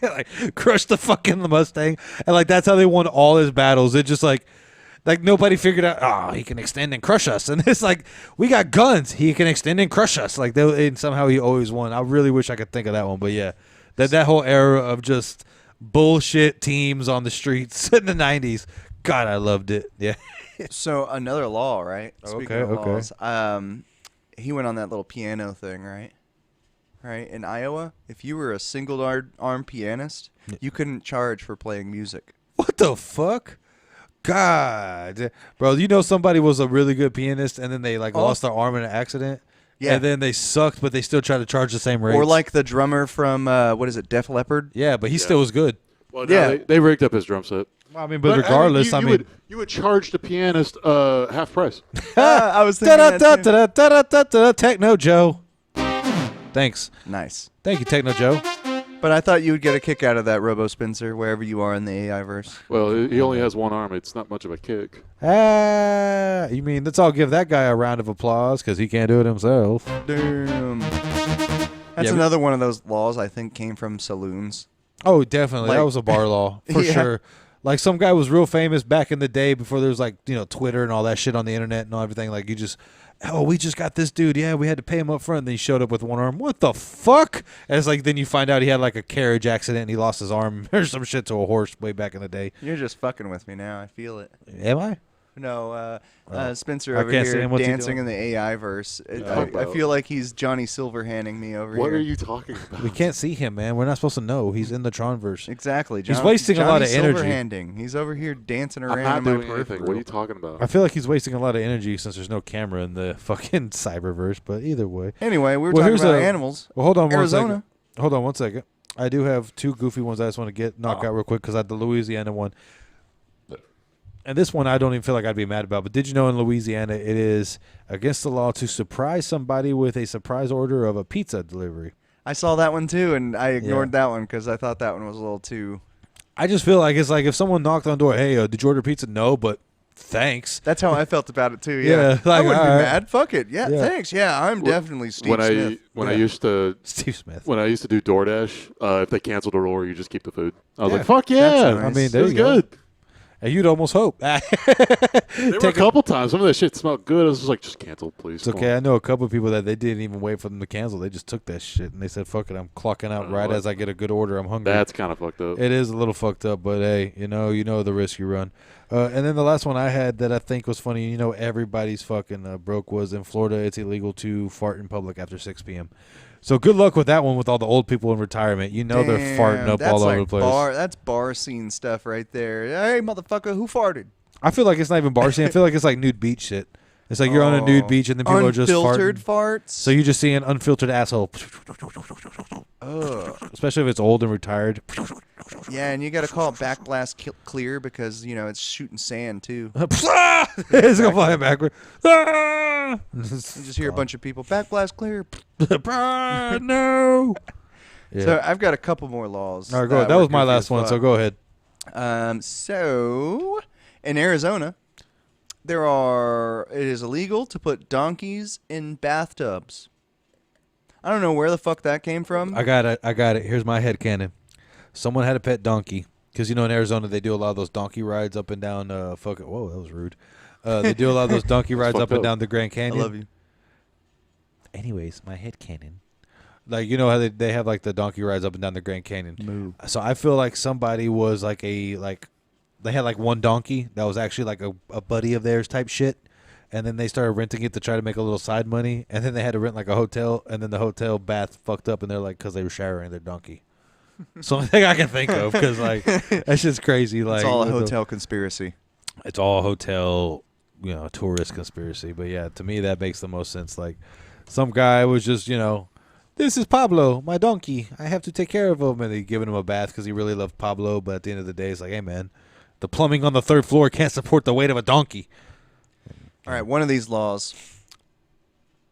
like crush the fucking Mustang. And like that's how they won all his battles. It just like nobody figured out, oh, he can extend and crush us. And it's like, we got guns. He can extend and crush us. Like, and somehow he always won. I really wish I could think of that one. But yeah, that whole era of just bullshit teams on the streets in the 90s. God, I loved it. Yeah. So another law, right? Speaking of Okay. laws, he went on that little piano thing, right? Right in Iowa, if you were a single-arm pianist, you couldn't charge for playing music. What the fuck? God. Bro, you know somebody was a really good pianist and then they like lost their arm in an accident? Yeah. And then they sucked, but they still tried to charge the same rates. Or like the drummer from what is it, Def Leppard? Yeah, but he still was good. Well, no, Yeah. they rigged up his drum set. Well, I mean, but regardless, you would charge the pianist half price. I was thinking that too. Techno Joe. Thanks. Nice. Thank you, Techno Joe. But I thought you would get a kick out of that, Robo Spencer, wherever you are in the AI verse. Well, he only has one arm. It's not much of a kick. You mean let's all give that guy a round of applause because he can't do it himself. Damn. That's Yeah, another one of those laws I think came from saloons. Oh, definitely. That Like- was a bar law for Yeah. sure. Like some guy was real famous back in the day before there was like, Twitter and all that shit on the internet and all everything. Like we just got this dude. Yeah, we had to pay him up front. And then he showed up with one arm. What the fuck? And it's like then you find out he had like a carriage accident and he lost his arm or some shit to a horse way back in the day. You're just fucking with me now. I feel it. Am I? No, Spencer I over can't see here him. What's he dancing doing? in the AI verse. I about? feel like he's Johnny Silverhanding me over What here. are you talking about? We can't see him, man. We're not supposed to know. He's in the Tronverse. Exactly. He's wasting a lot of Johnny energy. Silverhanding. He's over here dancing around I'm not in my doing anything. peripheral. What are you talking about? I feel like he's wasting a lot of energy since there's no camera in the fucking cyberverse. But either way. Anyway, we were Well, talking here's about a- animals. Well, hold on Arizona. 1 second. Hold on 1 second. I do have two goofy ones I just want to knock out real quick because I had the Louisiana one. And this one I don't even feel like I'd be mad about. But did you know in Louisiana it is against the law to surprise somebody with a surprise order of a pizza delivery? I saw that one too, and I ignored that one because I thought that one was a little too. I just feel like it's like if someone knocked on the door, hey, did you order pizza? No, but thanks. That's how I felt about it too. Yeah, Yeah, like, I wouldn't be alright. mad. Fuck it. Yeah, Yeah. thanks. Yeah, I'm definitely Steve when Smith. I used to Steve Smith. when I used to do DoorDash, if they canceled an order, you just keep the food. I was Yeah, like, fuck yeah! that's nice. I mean, it there was you go. good. And you'd almost hope. There were a couple times. Some of that shit smelled good. I was just like, just cancel, please. It's okay. I know a couple of people that they didn't even wait for them to cancel. They just took that shit and they said, fuck it, I'm clocking out right what? as I get a good order. I'm hungry. That's kind of fucked up. It is a little fucked up, but hey, you know the risk you run. And then the last one I had that I think was funny, everybody's fucking broke was in Florida. It's illegal to fart in public after 6 p.m. So good luck with that one with all the old people in retirement. They're farting up that's all like over the place. That's bar scene stuff right there. Hey, motherfucker, who farted? I feel like it's not even bar scene. I feel like it's like nude beach shit. It's like you're on a nude beach and then people are just Unfiltered farting. farts. So you just see an unfiltered asshole. Ugh. Especially if it's old and retired. Yeah, and you got to call it backblast clear because it's shooting sand too. It's gonna fly backward. Ah! You just hear a bunch of people backblast clear. No. Yeah. So I've got a couple more laws. All right, go ahead. That were was my goofy last as one, so fuck. go ahead. So in Arizona, it is illegal to put donkeys in bathtubs. I don't know where the fuck that came from. I got it. Here's my headcanon. Someone had a pet donkey. Because, in Arizona, they do a lot of those donkey rides up and down. Whoa, that was rude. They do a lot of those donkey rides up fucked and up. down the Grand I Canyon. love you. Anyways, my headcanon. Like, how they have, like, the donkey rides up and down the Grand Canyon. Move. So I feel like somebody was, like, they had, like, one donkey that was actually, like, a buddy of theirs type shit. And then they started renting it to try to make a little side money. And then they had to rent, like, a hotel. And then the hotel bath fucked up. And they're like, because they were showering their donkey. So only thing I can think of, because, like, that shit's crazy. Like, It's all a with the- hotel conspiracy. It's all a hotel, tourist conspiracy. But, yeah, to me, that makes the most sense. Like, some guy was just, this is Pablo, my donkey. I have to take care of him. And they giving him a bath because he really loved Pablo. But at the end of the day, it's like, hey, man, the plumbing on the 3rd floor can't support the weight of a donkey. All right, one of these laws.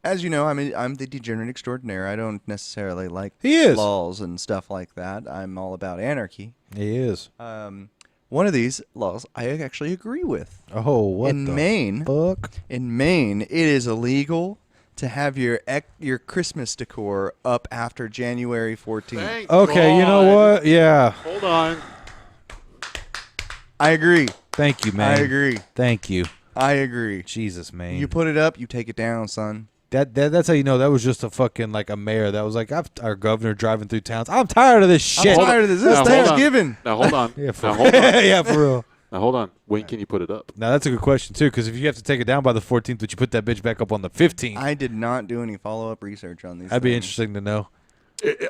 As you know, I'm the degenerate extraordinaire. I don't necessarily like He is. laws and stuff like that. I'm all about anarchy. He is. One of these laws I actually agree with. Oh, what in the Maine, fuck? In Maine, it is illegal to have your Christmas decor up after January 14th. Thank Okay, you know God. what? Yeah. Hold on. I agree. Thank you, man. I agree. Thank you. I agree. Jesus, man. You put it up, you take it down, son. That's how you know that was just a fucking like a mayor that was like our governor driving through towns. I'm tired of this shit. I'm tired of this. This Now, is hold on. Thanksgiving. Now hold on. Yeah, for now hold on. yeah, for real. Now hold on. When can you put it up? Now that's a good question too, because if you have to take it down by the 14th, would you put that bitch back up on the 15th? I did not do any follow-up research on these. That'd be things. interesting to know.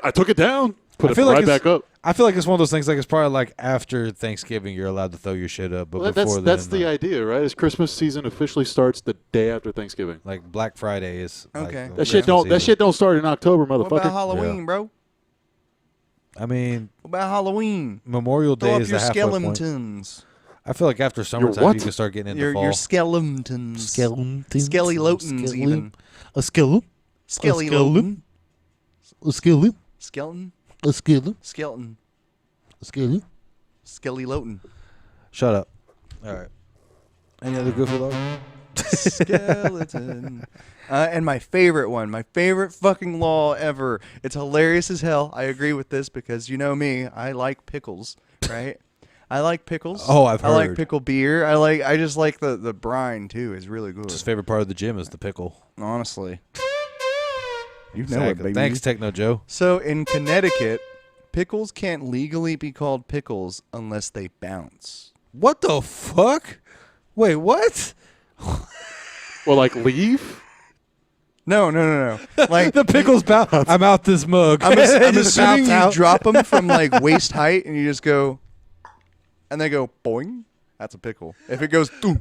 I took it down. Put I it feel like right it's- back up. I feel like it's one of those things. Like it's probably like after Thanksgiving, you're allowed to throw your shit up, but Well, before that's then, the idea, right? Is Christmas season officially starts the day after Thanksgiving. like Black Friday is. like, Okay. the That shit Christmas that season. shit don't start in October, What about motherfucker. Halloween, bro? I mean, What about Halloween? Memorial Throw Day up is your the halfway point. skeletons. I feel like after summertime, what? you can start getting into Your fall. skeletons. Skeletons. Skelly-lotons, even. A skeleton. Skelly-loton. A skeleton. Skeleton. A skeleton. Skeleton. Skeleton. Skelly Loton. Shut up. All right. Any other goofy law? Skeleton. And my favorite one, my favorite fucking law ever. It's hilarious as hell. I agree with this because you know me. I like pickles, right? I like pickles. Oh, I've I like heard. pickle beer. I just like the brine too. Is really good. His favorite part of the gym is the pickle. Honestly. You know it, Exactly. baby. Thanks, Techno Joe. So in Connecticut, pickles can't legally be called pickles unless they bounce. What the fuck? Wait, what? Well, like leave. No. Like The pickles bounce. I'm out this mug. I'm They just assuming bounce you out. drop them from like waist height and you just go, and they go boing. That's a pickle. If it goes, boom,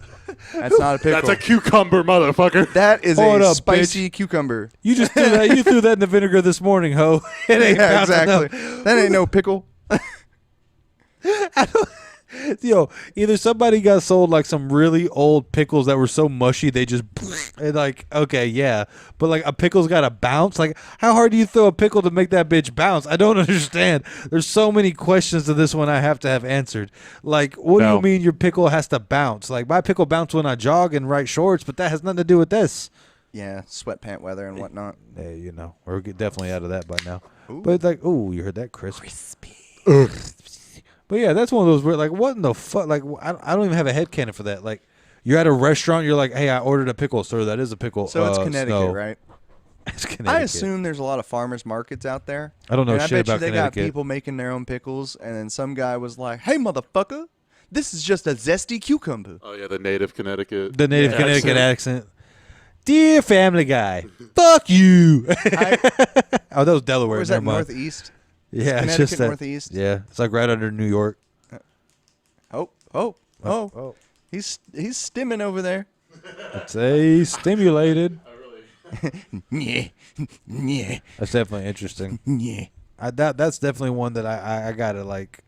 that's not a pickle. That's a cucumber, motherfucker. That is Hold a up, spicy cucumber. You just threw that. You threw that in the vinegar this morning, ho. It ain't Yeah, bouncing exactly. up. That ain't no pickle. Yo, either somebody got sold like some really old pickles that were so mushy they just and like okay, yeah, but like a pickle's got to bounce. Like, how hard do you throw a pickle to make that bitch bounce? I don't understand. There's so many questions to this one I have to have answered. Like, what do No. you mean your pickle has to bounce? Like, my pickle bounce when I jog and write shorts, but that has nothing to do with this. Yeah, sweatpant weather and whatnot. Hey, you know, we're definitely out of that by now. Ooh. But like, ooh, you heard that, crispy. But yeah, that's one of those where like, what in the fuck? Like, I don't even have a headcanon for that. Like, you're at a restaurant, you're like, hey, I ordered a pickle, sir. That is a pickle. So it's Connecticut, Snow. right? It's Connecticut. I assume there's a lot of farmers markets out there. I don't know and shit I bet about you they got Connecticut. people making their own pickles, and then some guy was like, "Hey, motherfucker, this is just a zesty cucumber." Oh yeah, the native Connecticut. The native Yeah, Connecticut accent. accent. Dear Family Guy, fuck you. I, Oh, that was Delaware. or is Never that mind. northeast? Yeah, it's Connecticut just that. northeast? Yeah, it's like right under New York. Oh. He's stimming over there. It's a stimulated. Yeah, yeah, That's definitely interesting. yeah. That's definitely one that I gotta like.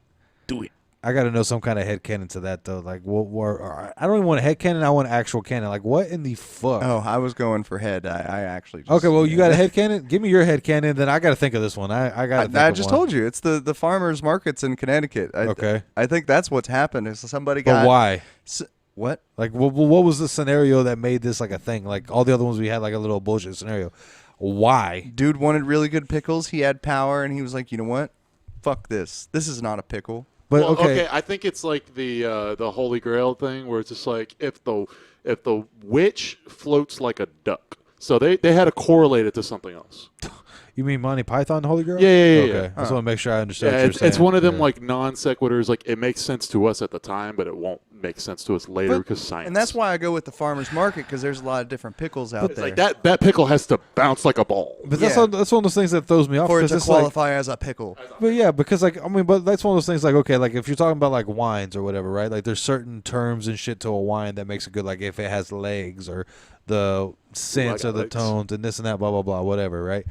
Do it. I gotta know some kind of headcanon to that though. Like, I don't even want a headcanon. I want actual canon. Like, what in the fuck? Oh, I was going for head. I actually. Just, Okay, well, you got a headcanon? Give me your headcanon, then I got to think of this one. I got to think I of just one. told you it's the farmers markets in Connecticut. Okay. I think that's what's happened. Is somebody got But why? What? Like, what was the scenario that made this like a thing? Like, all the other ones we had like a little bullshit scenario. Why? Dude wanted really good pickles. He had power, and he was like, you know what? Fuck this. This is not a pickle. But Well, okay. I think it's like the Holy Grail thing, where it's just like if the witch floats like a duck. So they had to correlate it to something else. You mean Monty Python, Holy Girl? Yeah. Okay. I just want to make sure I understand. Yeah, what you're it's saying. one of them Yeah. like non sequiturs. Like it makes sense to us at the time, but it won't make sense to us later But- because science. And that's why I go with the farmers market because there's a lot of different pickles out it's there. like that pickle has to bounce like a ball. But that's Yeah. that's one of those things that throws me off. for it 'cause to it's like, qualify as a pickle. but yeah, because like I mean, but that's one of those things. Like okay, like if you're talking about like wines or whatever, right? Like there's certain terms and shit to a wine that makes it good. Like if it has legs or the scents got or the legs. tones and this and that, blah blah blah, whatever, right?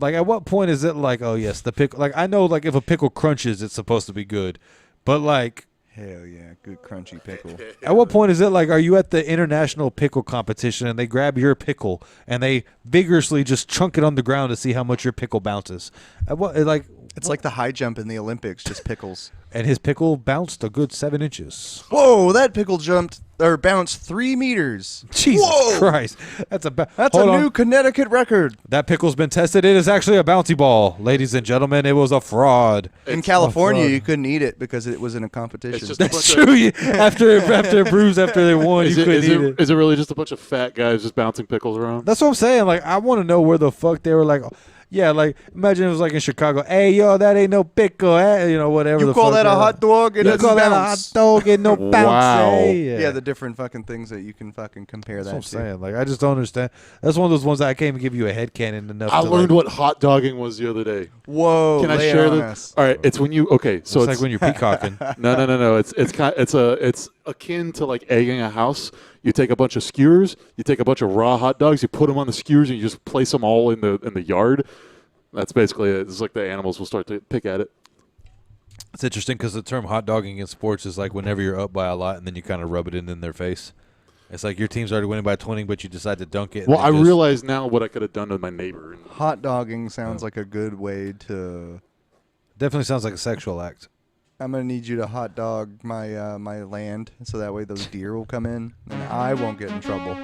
Like at what point is it like, oh yes, the pickle? Like I know, like if a pickle crunches, it's supposed to be good, but like Hell yeah, good crunchy pickle. at what point is it like, are you at the international pickle competition and they grab your pickle and they vigorously just chunk it on the ground to see how much your pickle bounces? At what like? It's like the high jump in the Olympics, just pickles. And his pickle bounced a good 7 inches. Whoa, that pickle jumped or bounced 3 meters. Jesus Whoa! Christ. That's a That's hold a on. new Connecticut record. That pickle's been tested. It is actually a bouncy ball. Ladies and gentlemen, it was a fraud. In California, fraud. you couldn't eat it because it was in a competition. It's just a That's bunch of- true. After it proves after they won, Is you it, couldn't is, eat it, it. is it really just a bunch of fat guys just bouncing pickles around? That's what I'm saying. Like, I want to know where the fuck they were like, yeah, like, imagine it was like in Chicago. Hey, yo, that ain't no pickle, eh? You know, whatever. you the call fuck that a they- hot dog? It You doesn't call that a hot bounce. dog and no bounce, Wow. eh? Yeah, the different fucking things that you can fucking compare That's that what I'm to. saying. Like, I just don't understand. That's one of those ones that I can't even give you a headcanon enough I to learned like, what hot dogging was the other day. Whoa, Can I lay share on this? us. All right, it's when you so it's it's like when you're peacocking. no. It's akin to like egging a house. You take a bunch of skewers, you take a bunch of raw hot dogs, you put them on the skewers, and you just place them all in the yard. That's basically it. It's like the animals will start to pick at it. It's interesting because the term hot dogging in sports is like whenever you're up by a lot and then you kind of rub it in their face. It's like your team's already winning by 20, but you decide to dunk it. Well, and I then just- realize now what I could have done to my neighbor. Hot dogging sounds like a good way to Definitely sounds like a sexual act. I'm gonna need you to hot dog my my land, so that way those deer will come in, and I won't get in trouble.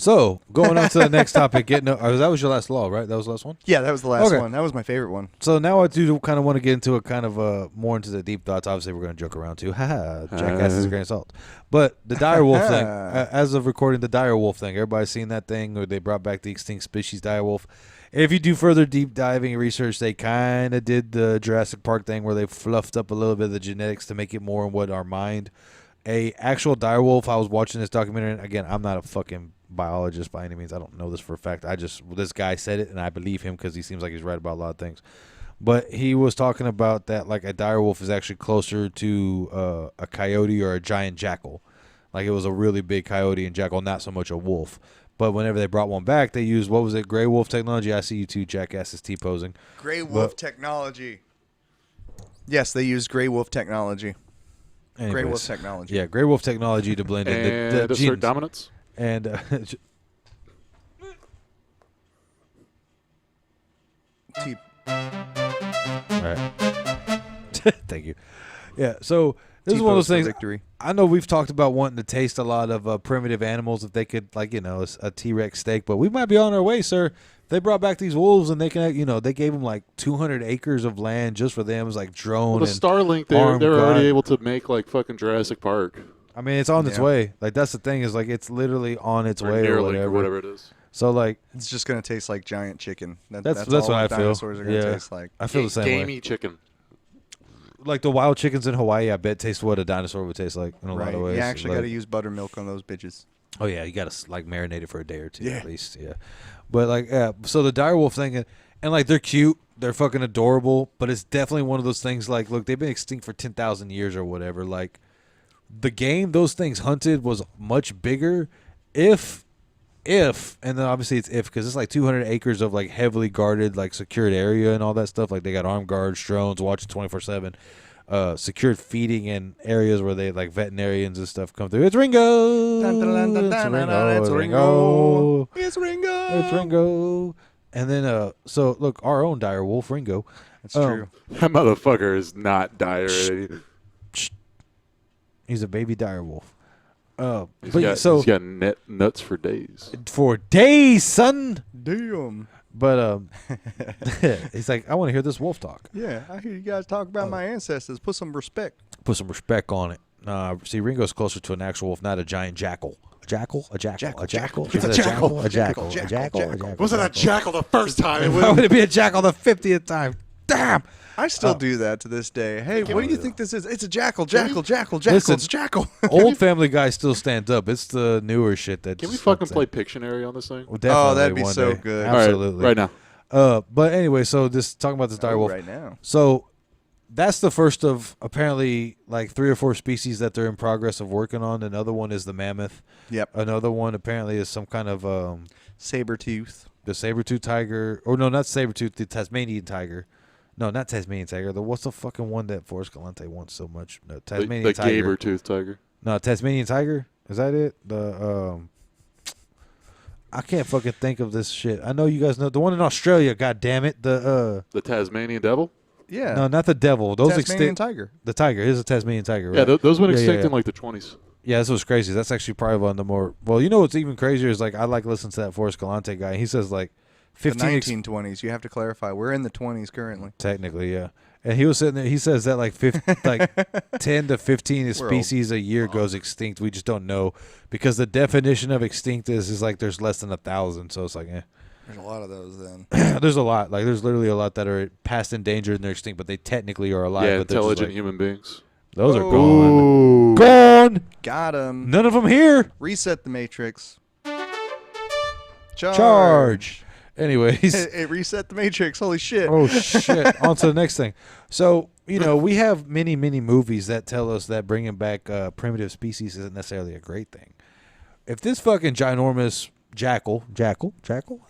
So, going on to the next topic, that was your last law, right? That was the last one? Yeah, that was the last Okay. one. That was my favorite one. So now I do kind of want to get into a kind of more into the deep thoughts. Obviously, we're going to joke around too. Haha, jackass is a grain of salt. But the dire wolf thing, as of recording the dire wolf thing, everybody's seen that thing where they brought back the extinct species dire wolf. If you do further deep diving and research, they kind of did the Jurassic Park thing where they fluffed up a little bit of the genetics to make it more in what our mind. A actual dire wolf, I was watching this documentary, and again, I'm not a fucking biologist by any means. I don't know this for a fact. This guy said it, and I believe him because he seems like he's right about a lot of things. But he was talking about that like a dire wolf is actually closer to a coyote or a giant jackal. Like it was a really big coyote and jackal, not so much a wolf. But whenever they brought one back, they used, what was it, gray wolf technology? I see you two jackasses T-posing. Gray wolf technology. Yes, they used gray wolf technology. Anyways, Gray wolf technology. Yeah, gray wolf technology to blend in And the assert genes. dominance. And T- all right. Thank you. Yeah, so this is one of those T-pose for things. victory. I know we've talked about wanting to taste a lot of primitive animals if they could, like, a T-Rex steak, but we might be on our way, sir. If they brought back these wolves and they can, they gave them like 200 acres of land just for them. It was like drone Well, the and Starlink, armed they're already guard. able to make like fucking Jurassic Park. I mean, it's on its Yeah. way. Like, that's the thing is, like, it's literally on its Or way or Neuralink whatever. or whatever it is. So, like, It's just gonna taste like giant chicken. that's all what I feel. dinosaurs are gonna Yeah. taste like. I feel the same Gamey way. chicken. Like, the wild chickens in Hawaii, I bet taste what a dinosaur would taste like in a lot Right. of ways. You actually Like- got to use buttermilk on those bitches. Oh yeah, you gotta like marinate it for a day or two Yeah. at least. Yeah, but like so the direwolf thing, and like they're cute, they're fucking adorable, but it's definitely one of those things. Like, look, they've been extinct for 10,000 years or whatever. Like, the game those things hunted was much bigger. If and then obviously it's if because it's like 200 acres of like heavily guarded like secured area and all that stuff. Like they got armed guards, drones, watching 24/7. Secured feeding in areas where they like veterinarians and stuff come through. It's Ringo. Dun, dun, dun, dun, It's dun, Ringo. dun, dun, It's it's Ringo. Ringo. It's Ringo. It's Ringo. And then so look, our own dire wolf, Ringo. That's true. That motherfucker is not dire. He's a baby dire wolf. But He's so got nuts for days. for days, son. Damn. But he's like, I want to hear this wolf talk. Yeah, I hear you guys talk about my ancestors. Put some respect. Put some respect on it. See, Ringo's closer to an actual wolf, not a giant jackal. A jackal? A jackal? A jackal? It's Is a it jackal. A jackal? Jackal, A jackal? jackal. A jackal? Wasn't a jackal the first time? Why would it be a jackal the 50th time? Damn! I still do that to this day. Hey, what do you think this is? It's a jackal, jackal, jackal, Listen. it's a jackal. Old Family Guy still stands up. It's the newer shit that Can we just fucking fucks play it. Pictionary on this thing? Well, definitely that'd be one so day. good. All right, Absolutely. right now. But anyway, so this talking about this dire wolf. right now. So that's the first of apparently like 3 or 4 species that they're in progress of working on. Another one is the mammoth. Yep. Another one apparently is some kind of Saber-tooth. the saber-tooth tiger. Or no, not saber-tooth, the Tasmanian tiger. No, not Tasmanian tiger. What's the fucking one that Forrest Galante wants so much? No, Tasmanian The tiger. gaber-tooth tiger. No, Tasmanian tiger. Is that it? The I can't fucking think of this shit. I know you guys know the one in Australia. God damn it. The The Tasmanian devil? Yeah. no, not the devil. Those Tasmanian extinct. tiger. The tiger is a Tasmanian tiger. Right? Yeah, those went Yeah, extinct yeah. in like the 20s. Yeah, this was crazy. That's actually probably one of the more. Well, you know what's even crazier is like I like listening to that Forrest Galante guy. He says like The 15 1920s. You have to clarify. We're in the 20s currently. technically, yeah. And he was sitting there. He says that like 10 to 15 We're species a year goes extinct. We just don't know because the definition of extinct is like there's less than 1,000. So it's like, There's a lot of those then. there's a lot. Like there's literally a lot that are past endangered and they're extinct, but they technically are alive. Yeah, but they're just, intelligent like, human beings. Those are Oh. gone. Ooh. Gone. Got him. None of them here. Reset the matrix. Charge. Anyways. It reset the matrix. Holy shit. Oh shit! On to the next thing. So we have many movies that tell us that bringing back primitive species isn't necessarily a great thing. If this fucking ginormous jackal, is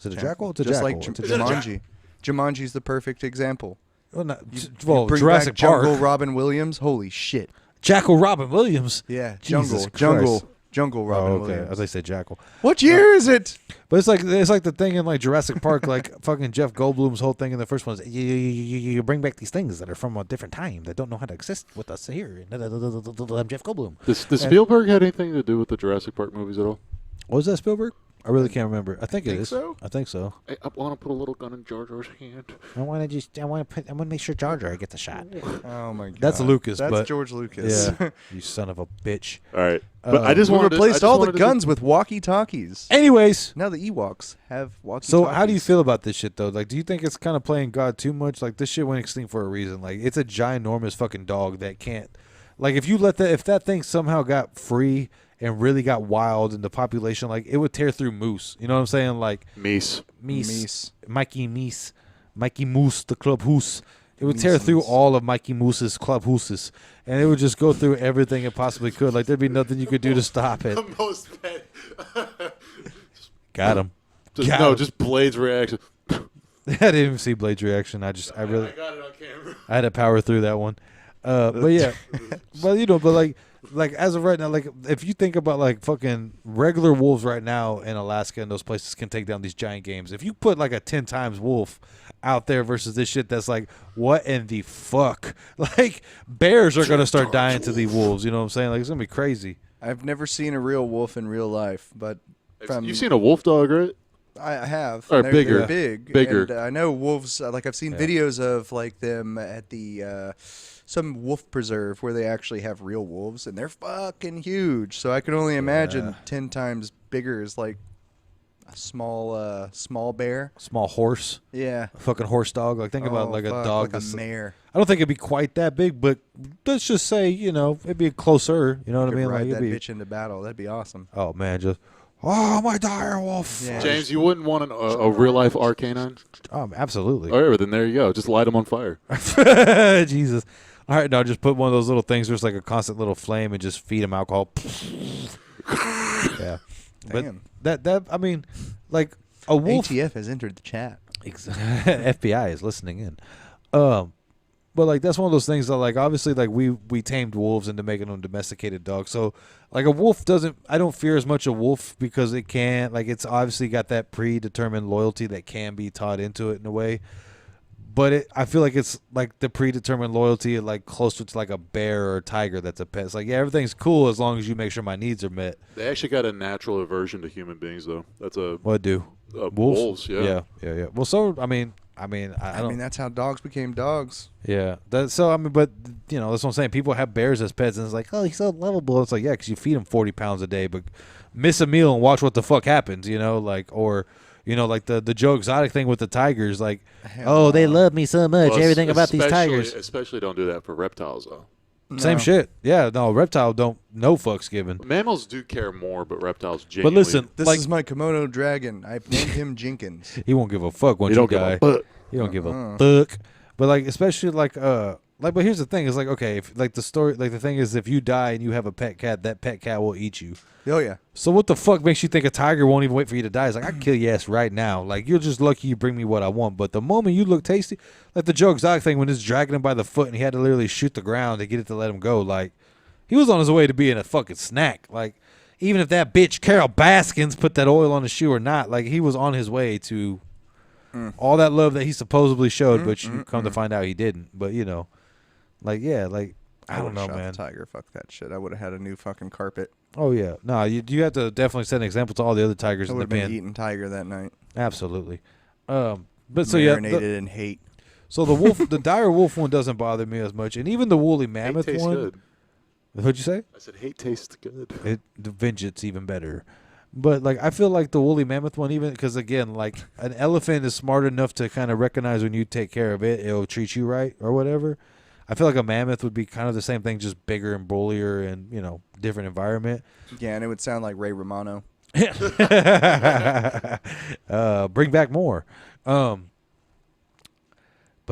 it a jackal? It's a Just jackal. like It's a Jumanji. Jumanji's the perfect example. well, not, You Oh, bring Jurassic back Jungle Park. Robin Williams. Holy shit. Jackal Robin Williams. Yeah, Jesus Jungle. Christ. Jungle Robin Oh, okay. Williams. As I say, Jackal. What year is it? But it's like the thing in like Jurassic Park, like fucking Jeff Goldblum's whole thing in the first one is you bring back these things that are from a different time that don't know how to exist with us here. I'm Jeff Goldblum. Does Spielberg had anything to do with the Jurassic Park movies at all? Was that Spielberg? I really can't remember. I think it is. so? I think so. I want to put a little gun in Jar Jar's hand. I want to make sure Jar Jar gets a shot. Oh my god. That's Lucas, That's but George Lucas. yeah, you son of a bitch. All right, but I just We wanted replaced all the to guns with walkie-talkies. Anyways, Now the Ewoks have walkie-talkies. so how do you feel about this shit though? Like, do you think it's kind of playing God too much? Like, this shit went extinct for a reason. Like, it's a ginormous fucking dog that can't. Like, if that thing somehow got free and really got wild in the population, like, it would tear through moose. You know what I'm saying? Like, Meese. Mikey Moose, the club hoose. It would tear through all of Mikey Moose's club hooses, and it would just go through everything it possibly could. Like, there'd be nothing you could do to stop it. Most pet. Got him. Just Blade's reaction. I didn't even see Blade's reaction. I got it on camera. I had to power through that one. But yeah, but like as of right now, like if you think about like fucking regular wolves right now in Alaska and those places can take down these giant games. If you put like a 10 times wolf out there versus this shit that's like, what in the fuck? Like, bears are gonna start dying to the wolves. You know what I'm saying? Like, it's gonna be crazy. I've never seen a real wolf in real life, but You've seen a wolf dog, right? I have. Or They're bigger. Bigger. And I know wolves. Like I've seen videos of like them at the some wolf preserve where they actually have real wolves, and they're fucking huge. So I can only imagine 10 times bigger is like a small bear. Small horse. Yeah. A fucking horse dog. Like, think about like a dog. like a mare. I don't think it'd be quite that big, but let's just say, it'd be closer. You know what I Could mean? ride Like, that it'd be, bitch into battle. That'd be awesome. oh man, just my dire wolf. Yeah. James, you wouldn't want a real life R-canine? Absolutely. All right, then there you go. Just light them on fire. Jesus. All right, now just put one of those little things where it's like a constant little flame and just feed them alcohol. Yeah. Damn. But that I mean, like a wolf. ATF has entered the chat. FBI is listening in. But like that's one of those things that like obviously like we tamed wolves into making them domesticated dogs. So like a wolf I don't fear as much a wolf because it can't, like, it's obviously got that predetermined loyalty that can be taught into it in a way. But I feel like it's like the predetermined loyalty like closer to like a bear or a tiger that's a pet. It's like, yeah, everything's cool as long as you make sure my needs are met. They actually got a natural aversion to human beings, though. That's a What do? wolves? Yeah. Yeah. Well, so I mean, I don't. mean, that's how dogs became dogs. Yeah. So I mean, but that's what I'm saying. People have bears as pets, and it's like, oh, he's so lovable. It's like, yeah, because you feed him 40 pounds a day, but miss a meal and watch what the fuck happens. Like, or like the Joe Exotic thing with the tigers. Like, oh, they love me so much. Well, everything about these tigers. Especially don't do that for reptiles, though. Same shit. Yeah. No, reptile don't. No fucks given. Mammals do care more, but reptiles genuinely. But listen, This like, is my kimono dragon. I've named him Jenkins. he won't give a fuck once You you don't give die. a fuck. He don't give a fuck. But like, especially like but here's the thing: is like, okay, if like the story, like the thing is, if you die and you have a pet cat, that pet cat will eat you. Oh yeah. So what the fuck makes you think a tiger won't even wait for you to die? It's like, I can kill your ass right now. Like, you're just lucky you bring me what I want. But the moment you look tasty, like the Joe Exotic thing when it's dragging him by the foot and he had to literally shoot the ground to get it to let him go. Like, he was on his way to being a fucking snack. Like, even if that bitch Carol Baskins put that oil on his shoe or not, like, he was on his way to all that love that he supposedly showed, but you come to find out he didn't. But like, yeah, like, I don't know, shot man. The tiger, fuck that shit. I would have had a new fucking carpet. Oh yeah, no, you have to definitely set an example to all the other tigers I in would the have been pen. eating tiger that night. Absolutely. But so yeah, Marinated in hate. so the wolf, the dire wolf one doesn't bother me as much, and even the woolly mammoth Hate tastes one. good. What'd you say? I said hate tastes good. The vengeance even better. But like, I feel like the woolly mammoth one, even because again, like an elephant is smart enough to kind of recognize when you take care of it, it'll treat you right or whatever. I feel like a mammoth would be kind of the same thing, just bigger and bullier and different environment. Yeah, and it would sound like Ray Romano. Bring back more. But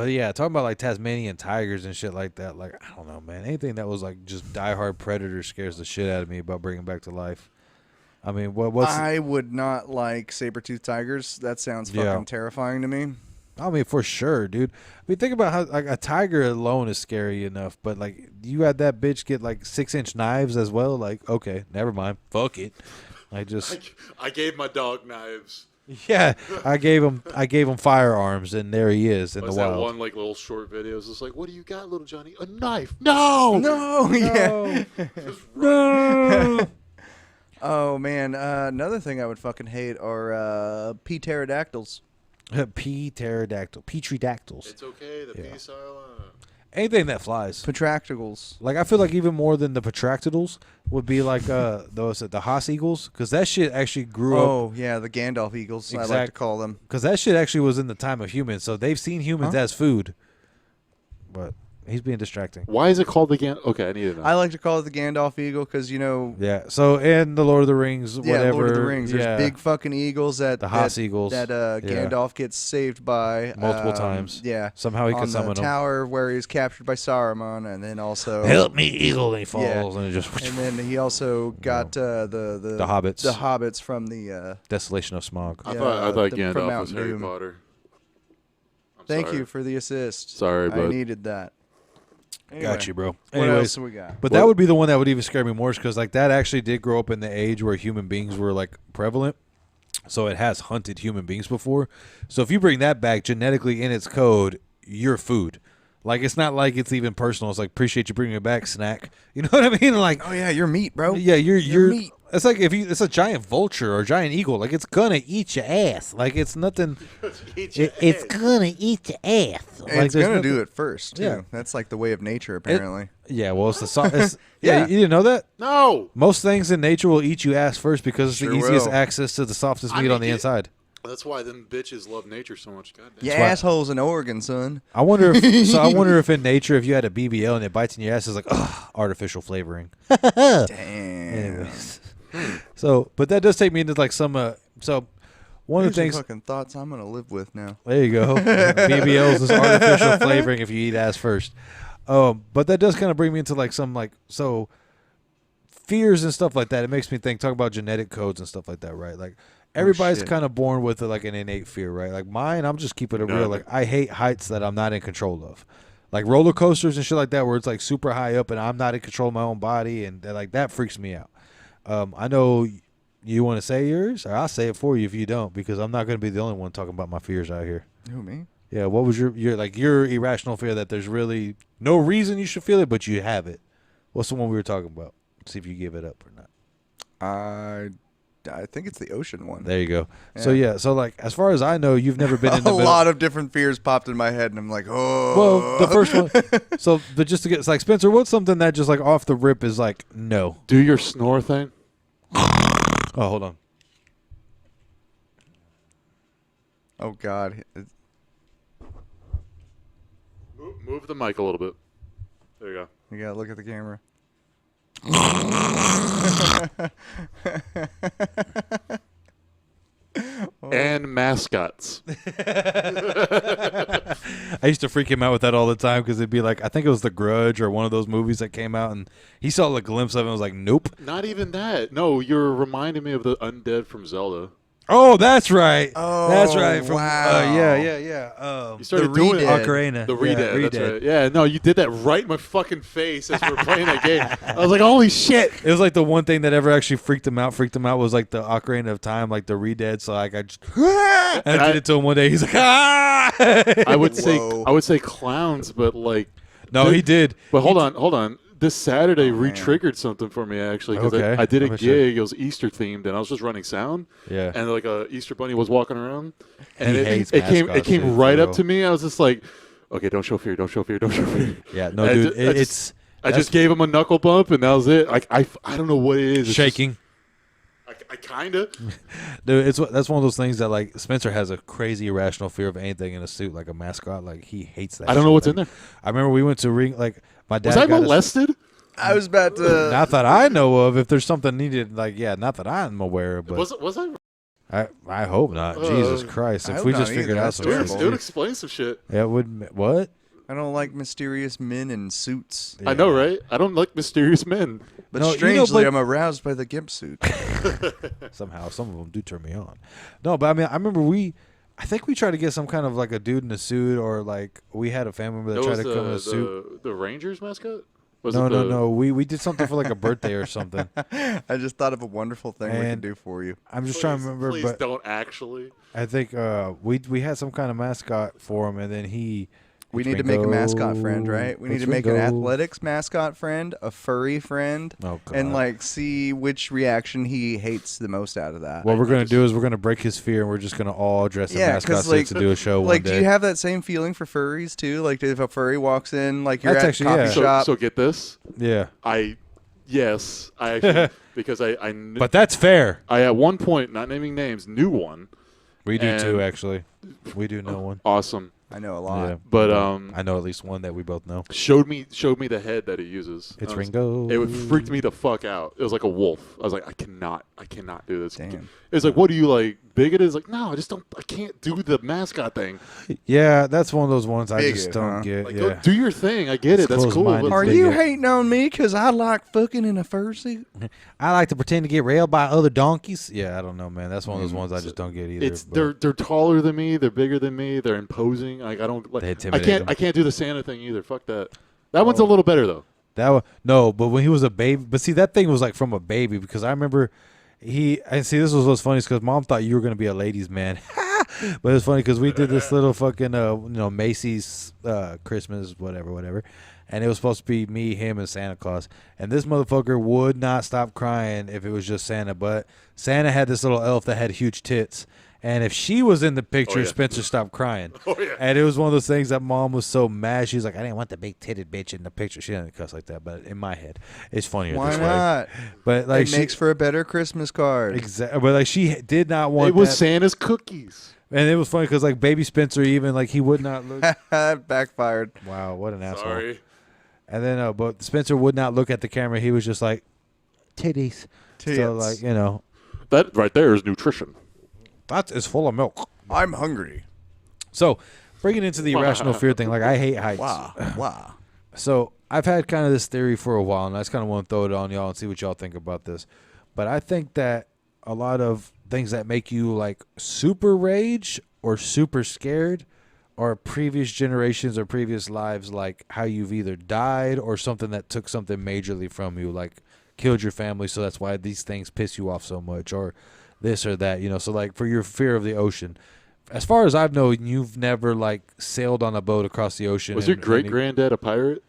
yeah, talking about like Tasmanian tigers and shit like that. Like, I don't know, man. Anything that was like just diehard predator scares the shit out of me about bringing back to life. I mean, what's I would not like saber-toothed tigers. That sounds fucking terrifying to me. I mean, for sure, dude. I mean, think about how like a tiger alone is scary enough, but like you had that bitch get like 6-inch knives as well. Like, okay, never mind. Fuck it. I gave my dog knives. Yeah, I gave him firearms, and there he is in the Was wild. that one like little short video? It's just like, what do you got, little Johnny? A knife? No, No, yeah. No. Oh man, another thing I would fucking hate are P pterodactyls. Petri dactyls. It's okay. The Yeah. peace island. Anything that flies. Petractacles. Like I feel like even more than the petractils would be like the Haas eagles, because that shit actually grew up. Oh yeah, the Gandalf eagles. I like to Exact- call them. Because that shit actually was in the time of humans, so they've seen humans as food. But he's being distracting. Why is it called the Gan? Okay, I need to know. I like to call it the Gandalf eagle because Yeah. So in the Lord of the Rings, whatever. yeah, Lord of the Rings. There's yeah, big fucking eagles that the Haas eagles that yeah. Gandalf gets saved by Multiple times. Yeah, Somehow he on could summon the them. tower where he's captured by Saruman, and then also Help me, eagle! And he Yeah. falls, and it just And then he also got the hobbits. The hobbits from the. Desolation of Smog. I Yeah, thought from Gandalf Mount was Harry Doom. Potter. I'm Thank sorry. you for the assist. Sorry, I but needed that. Anyway, Got you, bro. What Anyways, else do we got? but that would be the one that would even scare me more, because like that actually did grow up in the age where human beings were like prevalent. So it has hunted human beings before. So if you bring that back genetically in its code, you're food. Like it's not like it's even personal. It's like, appreciate you bringing it back, snack. You know what I mean? Like, Oh yeah, you're meat, bro. yeah, you're meat. It's like if it's a giant vulture or a giant eagle. Like it's gonna eat your ass. Like it's nothing. It's gonna eat your ass. And it's gonna do it first too. Yeah. That's like the way of nature, apparently. Yeah, well, it's the it's, yeah. Yeah. You didn't know that? no. Most things in nature will eat you ass first because it's Sure the easiest will. access to the softest I meat on make the it- inside. That's why them bitches love nature so much. God damn. Yeah, why- assholes in Oregon, son. I wonder if I wonder if in nature, if you had a BBL and it bites in your ass, it's like, ugh, artificial flavoring. Damn. Anyways. So, but that does take me into like some. So, one Here's of the things. some fucking thoughts I'm gonna live with now. There you go. BBLs is artificial flavoring if you eat ass first. But that does kind of bring me into like some like so fears and stuff like that. It makes me think. Talk about genetic codes and stuff like that, right? Like everybody's shit. kind of born with like an innate fear, right? Like mine, I'm just keeping it real. None. Like I hate heights that I'm not in control of. Like roller coasters and shit like that, where it's like super high up and I'm not in control of my own body, and like that freaks me out. I know you want to say yours, or I'll say it for you if you don't, because I'm not going to be the only one talking about my fears out here. Who, me? Yeah, what was your irrational fear that there's really no reason you should feel it, but you have it? What's the one we were talking about? See if you give it up or not. I think it's the ocean one. There you go. So like as far as I know, you've never been in the A middle. lot of different fears popped in my head, and I'm like, oh. Well, the first one. So, but just to get, it's like Spencer, what's something that just like off the rip is like no? Do your snore thing. Oh, hold on. Oh God. Move the mic a little bit. There you go. You gotta look at the camera. And mascots. I used to freak him out with that all the time because it'd be like, I think it was The Grudge or one of those movies that came out, and he saw a glimpse of it and was like, nope. Not even that. No, you're reminding me of the undead from Zelda. Oh, that's right. Oh, that's right. From, wow. yeah. You started The doing it. Redead. Ocarina. The Redead. Yeah, That's right. Yeah, no, you did that right in my fucking face as we were playing that game. I was like, holy shit. It was like the one thing that ever actually freaked him out. Was like the Ocarina of Time, like the Redead. So like I just and I did it to him one day. He's like, ah. I would Whoa. say clowns, but like No, he did. But hold on. This Saturday re-triggered something for me actually because Okay. I did a I'm gig. sure. It was Easter themed, and I was just running sound. Yeah. And like a Easter bunny was walking around, and He hates it came mascots, dude, right for up real. to me. I was just like, okay, don't show fear, don't show fear, don't show fear. Yeah. No, I dude. ju- I just- It's I just gave him a knuckle bump, and that was it. Like I don't know what it is. It's shaking. just- I kinda. Dude, that's one of those things that like Spencer has a crazy irrational fear of anything in a suit, like a mascot. Like he hates that. I don't know shit. what's Like, in there. I remember we went to ring. Like my dad Was I got us- molested? I was about to. Not that I know of. If there's something needed, like not that I'm aware of. But Was I? I hope not. Jesus Christ! I If hope we not just either. figured out That's some Dude, shit. dude, explain some shit. Yeah, would what? I don't like mysterious men in suits. I know, right? I don't like mysterious men. But No, you know, strangely, Blake- I'm aroused by the gimp suit. Somehow, some of them do turn me on. No, but I mean, I remember I think we tried to get some kind of like a dude in a suit, or like we had a family member that tried to come in a suit. The Rangers mascot? Was No, it the, no. We did something for like a birthday or something. I just thought of a wonderful thing we can And do for you. I'm just trying to remember, Please but don't actually. I think we had some kind of mascot for him, and then We need to make a mascot friend, right? We need to make an athletics mascot friend, a furry friend, Oh, God. and like see which reaction he hates the most out of that. What we're gonna do is we're gonna break his fear, and we're just gonna all dress in Yeah, mascot 'cause, suits like- and do a show Like, one day. do you have that same feeling for furries too? Like, if a furry walks in, like you're That's at actually- a coffee yeah. shop, So get this. Yeah, I actually because I but that's fair. I at one point, not naming names, knew one. We do too, And- actually. We do know one. Awesome. I know a lot. Yeah, But I know at least one that we both know. showed me the head that he uses. It's I was- Ringo. It freaked me the fuck out. It was like a wolf. I was like, I cannot do this. Damn. It's like, what do you like? Bigoted? It's like, no, I can't do the mascot thing. Yeah, that's one of those ones I just Bigot, don't huh? get. Like, Yeah. go do your thing. I get it. That's cool. Close-minded. But Are Bigot. you hating on me because I like fucking in a fursuit? I like to pretend to get railed by other donkeys. Yeah, I don't know, man. That's one of those ones I just don't get either. it's but- they're taller than me. They're bigger than me. They're imposing. Like I don't like. They I intimidate can't. them. I can't do the Santa thing either. Fuck that. That one's a little better though. That one, no, but when he was a baby, but see that thing was like from a baby because I remember and see this was what's funny because mom thought you were gonna be a ladies' man, but it's funny because we did this little fucking Macy's Christmas whatever, and it was supposed to be me, him, and Santa Claus, and this motherfucker would not stop crying if it was just Santa, but Santa had this little elf that had huge tits. And if she was in the picture, Oh, yeah. Spencer stopped crying. Oh, yeah. And it was one of those things that mom was so mad. She's like, I didn't want the big titted bitch in the picture. She didn't cuss like that, but in my head, it's funnier Why this not? way. But like, It makes for a better Christmas card. exactly. But like, she did not want. It was that. Santa's cookies. And it was funny because like baby Spencer, even like he would not look. Backfired. Wow, what an asshole! Sorry. And then, but Spencer would not look at the camera. He was just like, titties. So Tits. like, That right there is nutrition. that is full of milk. I'm hungry. So, bringing into the irrational fear thing, like I hate heights. Wow. So I've had kind of this theory for a while, and I just kind of want to throw it on y'all and see what y'all think about this. But I think that a lot of things that make you like super rage or super scared are previous generations or previous lives, like how you've either died or something that took something majorly from you, like killed your family. So that's why these things piss you off so much, or this or that, So like for your fear of the ocean, as far as I've known, you've never like sailed on a boat across the ocean. Was your great granddad a pirate?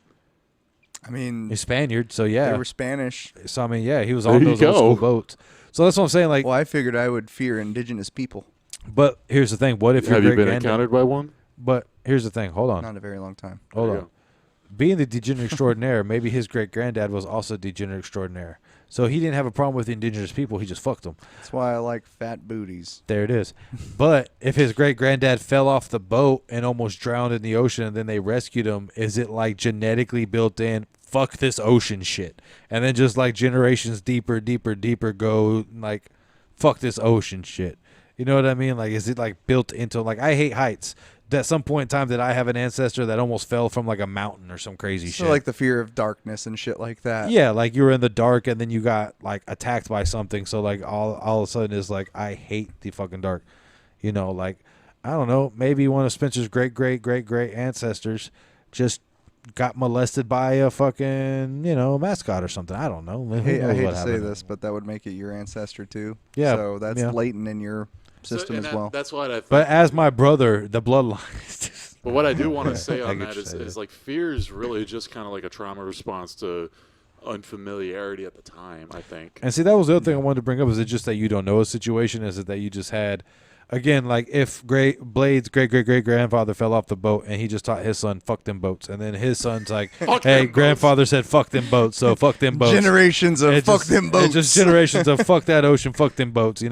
I mean, He's Spaniard, so yeah. they were Spanish. So I mean, yeah, he was There on you those old go. school boats. So that's what I'm saying. Like, Well, I figured I would fear indigenous people. but here's the thing: what if your Have you great been granddad? encountered by one? But here's the thing: hold on, Not a very long time. hold There you on. Being the degenerate extraordinaire, maybe his great granddad was also degenerate extraordinaire. So he didn't have a problem with indigenous people; he just fucked them. That's why I like fat booties. There it is. But if his great granddad fell off the boat and almost drowned in the ocean, and then they rescued him, is it like genetically built in? Fuck this ocean shit, and then just like generations deeper go like, fuck this ocean shit. You know what I mean? Like, is it like built into like I hate heights? At some point in time, did I have an ancestor that almost fell from like a mountain or some crazy So shit? like the fear of darkness and shit like that. Yeah, like you were in the dark and then you got like attacked by something. So like all of a sudden it's like I hate the fucking dark. Like I don't know, maybe one of Spencer's great ancestors just got molested by a fucking mascot or something. I don't know. Who I hate knows to what say happened. this, but that would make it your ancestor too. Yeah, So that's yeah. latent in your system as well. That's why I think. But as my brother, the bloodline. But what I do want to say I on get that you is, saying. is like fear is really just kind of like a trauma response to unfamiliarity at the time, I think. And see, that was the other thing I wanted to bring up. Is it just that you don't know a situation? Is it that you just had, again, like if Blade's great grandfather fell off the boat and he just taught his son fuck them boats, and then his son's like, Fuck hey, them boats." grandfather said fuck them boats, so fuck them boats. Generations of And fuck just- them and boats. just generations of fuck that ocean, fuck them boats,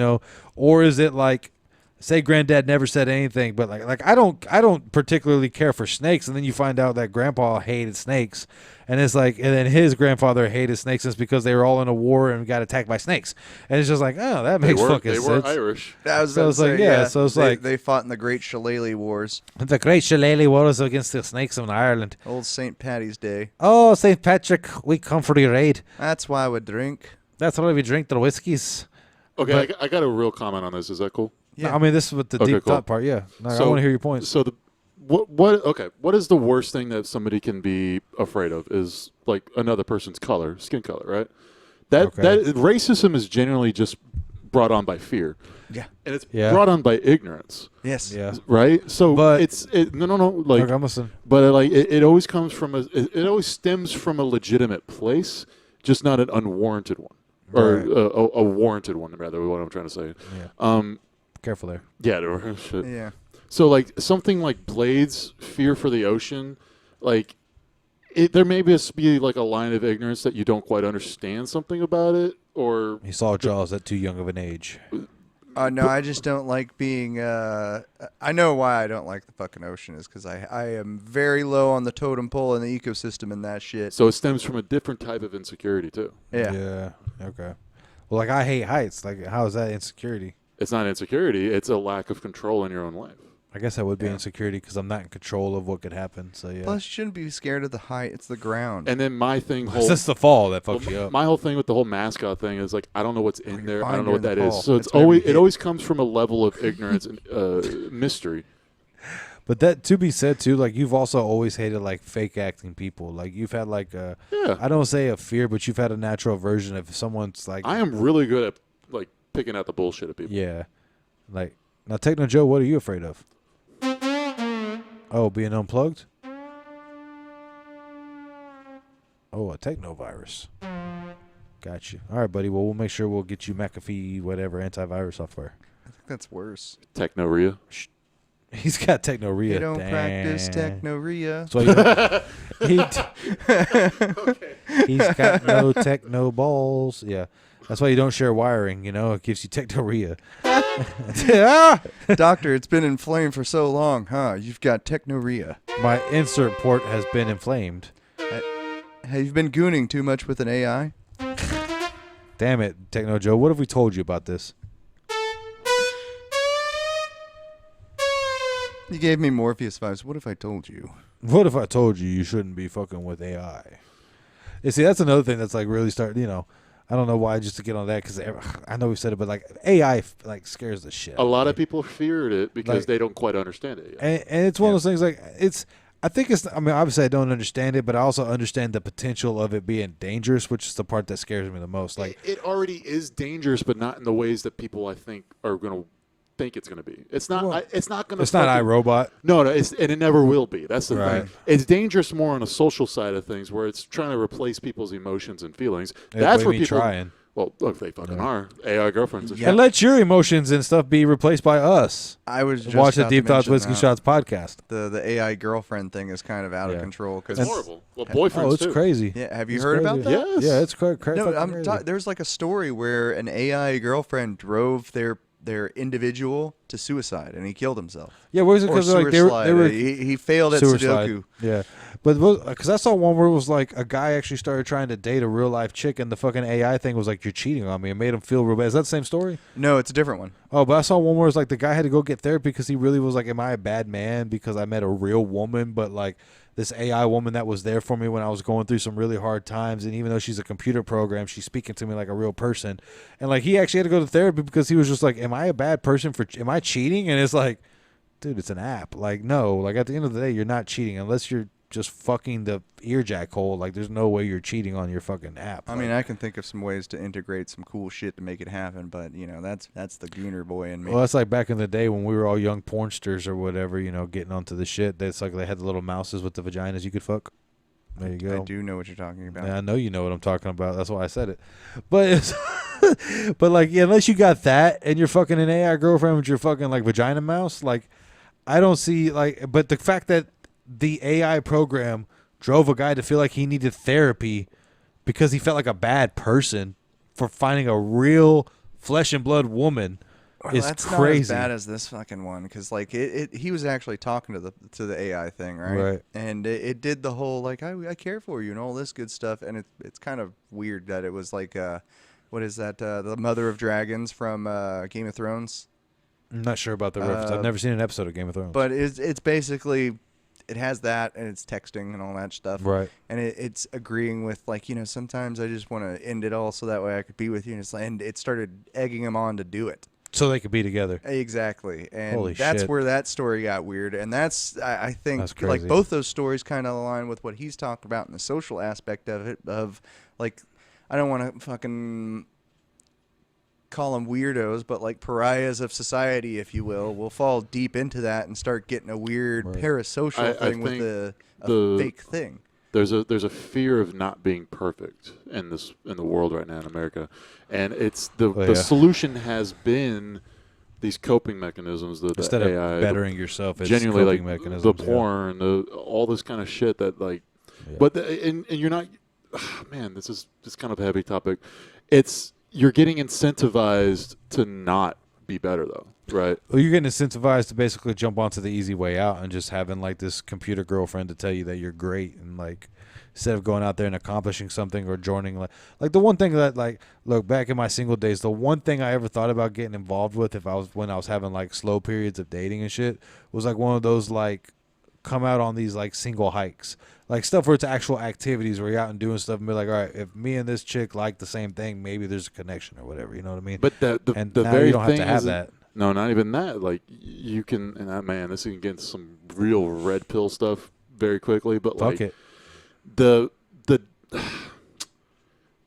Or is it like, say granddad never said anything, but like I don't particularly care for snakes, and then you find out that grandpa hated snakes, and it's like, and then his grandfather hated snakes, and it's because they were all in a war and got attacked by snakes, and it's just like, oh, that makes fucking They sense. were Irish. I was So about it's to like, say, yeah, so it's they, like- they fought in the Great Shillelagh Wars, The great shillelagh wars against the snakes in Ireland. old St. Patty's Day. Oh, St. Patrick, we come for the raid. That's why I would drink. That's why we drink the whiskeys. Okay, I got a real comment on this. Is that cool? Yeah. No, I mean, this is what the Okay, deep cool. thought part. Yeah, no, I So- want to hear your points. So what is the worst thing that somebody can be afraid of is like another person's color, skin color, right? That racism is generally just brought on by fear. Yeah. And it's Yeah. brought on by ignorance, Yes. Yeah, right? So But- no like okay, I'm listening. but it always comes from it always stems from a legitimate place, just not an unwarranted one. Or Right. a warranted one, rather, what I'm trying to say. Yeah. Careful there. Yeah, shit. Yeah. So, like, something like Blade's Fear for the Ocean, like, there may just be, like, a line of ignorance that you don't quite understand something about it, or... He saw Jaws at too young of an age. No, I just don't like being. I know why I don't like the fucking ocean is because I am very low on the totem pole in the ecosystem and that shit. So it stems from a different type of insecurity, too. Yeah. Yeah. Okay. Well, like I hate heights. Like, how is that insecurity? It's not insecurity. It's a lack of control in your own life. I guess that would be insecurity because I'm not in control of what could happen. So yeah. Plus, you shouldn't be scared of the height. It's the ground. And then my thing... It's just the fall that fucks you up. My whole thing with the whole mascot thing is like I don't know what's in there. I fine, don't know you're what in that the is. fall. So It's whatever you it hit. always comes from a level of ignorance and mystery. But that to be said too, like you've also always hated like fake acting people. Like you've had like a, Yeah. I don't say a fear, but you've had a natural version of someone's like, I am really good at like picking out the bullshit of people. yeah, like now Techno Joe, what are you afraid of? Oh, being unplugged. Oh, a techno virus. Got you. All right, buddy. Well, we'll make sure we'll get you McAfee, whatever antivirus software. I think that's worse. Technoria. He's got techno-ria. You don't practice Dang. technoria. So he's got no techno balls. Yeah. That's why you don't share wiring, you know? It gives you techno-ria. Ah! Doctor, it's been inflamed for so long, huh? You've got technoria. My insert port has been inflamed. Have you been gooning too much with an AI? Damn it, Techno Joe. What have we told you about this? You gave me Morpheus vibes. What if I told you? What if I told you shouldn't be fucking with AI? You see, that's another thing that's like really starting, you know, I don't know why just to get on that because I know we said it, but like AI like scares the shit. A lot of people feared it because Like- they don't quite understand it yet. And it's one of those things like I think it's, I mean, obviously I don't understand it, but I also understand the potential of it being dangerous, which is the part that scares me the most. Like, it already is dangerous, but not in the ways that people I think are going to think it's going to be. It's not. Well, It's not going to. it's not iRobot. No, and it never will be. That's the Right. thing. It's dangerous more on a social side of things, where it's trying to replace people's emotions and feelings. Yeah, That's what where do you mean people. trying? Well, look, they fucking are AI girlfriends. And Yeah. And let your emotions and stuff be replaced by us. I was just Watch the about to Deep Thoughts mention Whiskey that. Shots podcast. The AI girlfriend thing is kind of out Yeah. of control. Cause It's horrible. Well, boyfriends Oh, it's too. crazy. Yeah, have you It's heard crazy. about that? Yes. Yeah, it's crazy. No, there's like a story where an AI girlfriend drove their individual to suicide and he killed himself. Yeah, what was it? Or Because like sewer they were he failed at sewer Sudoku. slide. Yeah, but because I saw one where it was like a guy actually started trying to date a real life chick, and the fucking AI thing was like, "You're cheating on me," and made him feel real bad. Is that the same story? No, it's a different one. Oh, but I saw one where it was like the guy had to go get therapy because he really was like, "Am I a bad man because I met a real woman?" But like this AI woman that was there for me when I was going through some really hard times, and even though she's a computer program, she's speaking to me like a real person. And like he actually had to go to therapy because he was just like, "Am I a bad person for? Am I cheating?" And it's like, dude, it's an app. Like, no, like at the end of the day, you're not cheating unless you're just fucking the ear jack hole. Like, there's no way you're cheating on your fucking app. I mean, I can think of some ways to integrate some cool shit to make it happen, but you know, that's the gooner boy in me. well, that's like back in the day when we were all young pornsters or whatever, you know, getting onto the shit. That's like they had the little mouses with the vaginas you could fuck. There you go. I do know what you're talking about. Yeah, I know you know what I'm talking about. That's why I said it. But it's but like, yeah, unless you got that and you're fucking an AI girlfriend with your fucking like vagina mouse, like I don't see like. But the fact that the AI program drove a guy to feel like he needed therapy because he felt like a bad person for finding a real flesh and blood woman Well, is that's crazy. not as bad as this fucking one because like he was actually talking to the AI thing, right? Right. And it did the whole like I care for you and all this good stuff, and it's kind of weird that it was like what is that the Mother of Dragons from Game of Thrones? I'm not sure about the reference. I've never seen an episode of Game of Thrones. But it's basically it has that and it's texting and all that stuff, right. and it's agreeing with like, you know, sometimes I just want to end it all so that way I could be with you, and it started egging him on to do it. So they could be together. Exactly, and Holy that's shit. where that story got weird. And that's I think That's like crazy. both those stories kind of align with what he's talked about in the social aspect of it. Of like, I don't want to fucking call them weirdos, but like pariahs of society, if you will fall deep into that and start getting a weird Right. parasocial I thing with think a fake thing. There's a fear of not being perfect in the world right now in America, and it's the solution has been these coping mechanisms, the Instead AI, of bettering yourself, it's genuinely coping like mechanisms. the porn, all this kind of shit that like, Yeah. but and you're not, man, this is kind of a heavy topic. You're getting incentivized to not be better though, right? Well, you're getting incentivized to basically jump onto the easy way out and just having like this computer girlfriend to tell you that you're great, and like instead of going out there and accomplishing something or joining like the one thing that like look back in my single days, the one thing I ever thought about getting involved with when I was having like slow periods of dating and shit was like one of those like come out on these like single hikes, like stuff where it's actual activities where you're out and doing stuff and be like, all right, if me and this chick like the same thing, maybe there's a connection or whatever, you know what I mean? But the and the now very you don't thing have to have is that. No, not even that. Like you can, and man, this can get into some real red pill stuff very quickly. But Fuck like it. the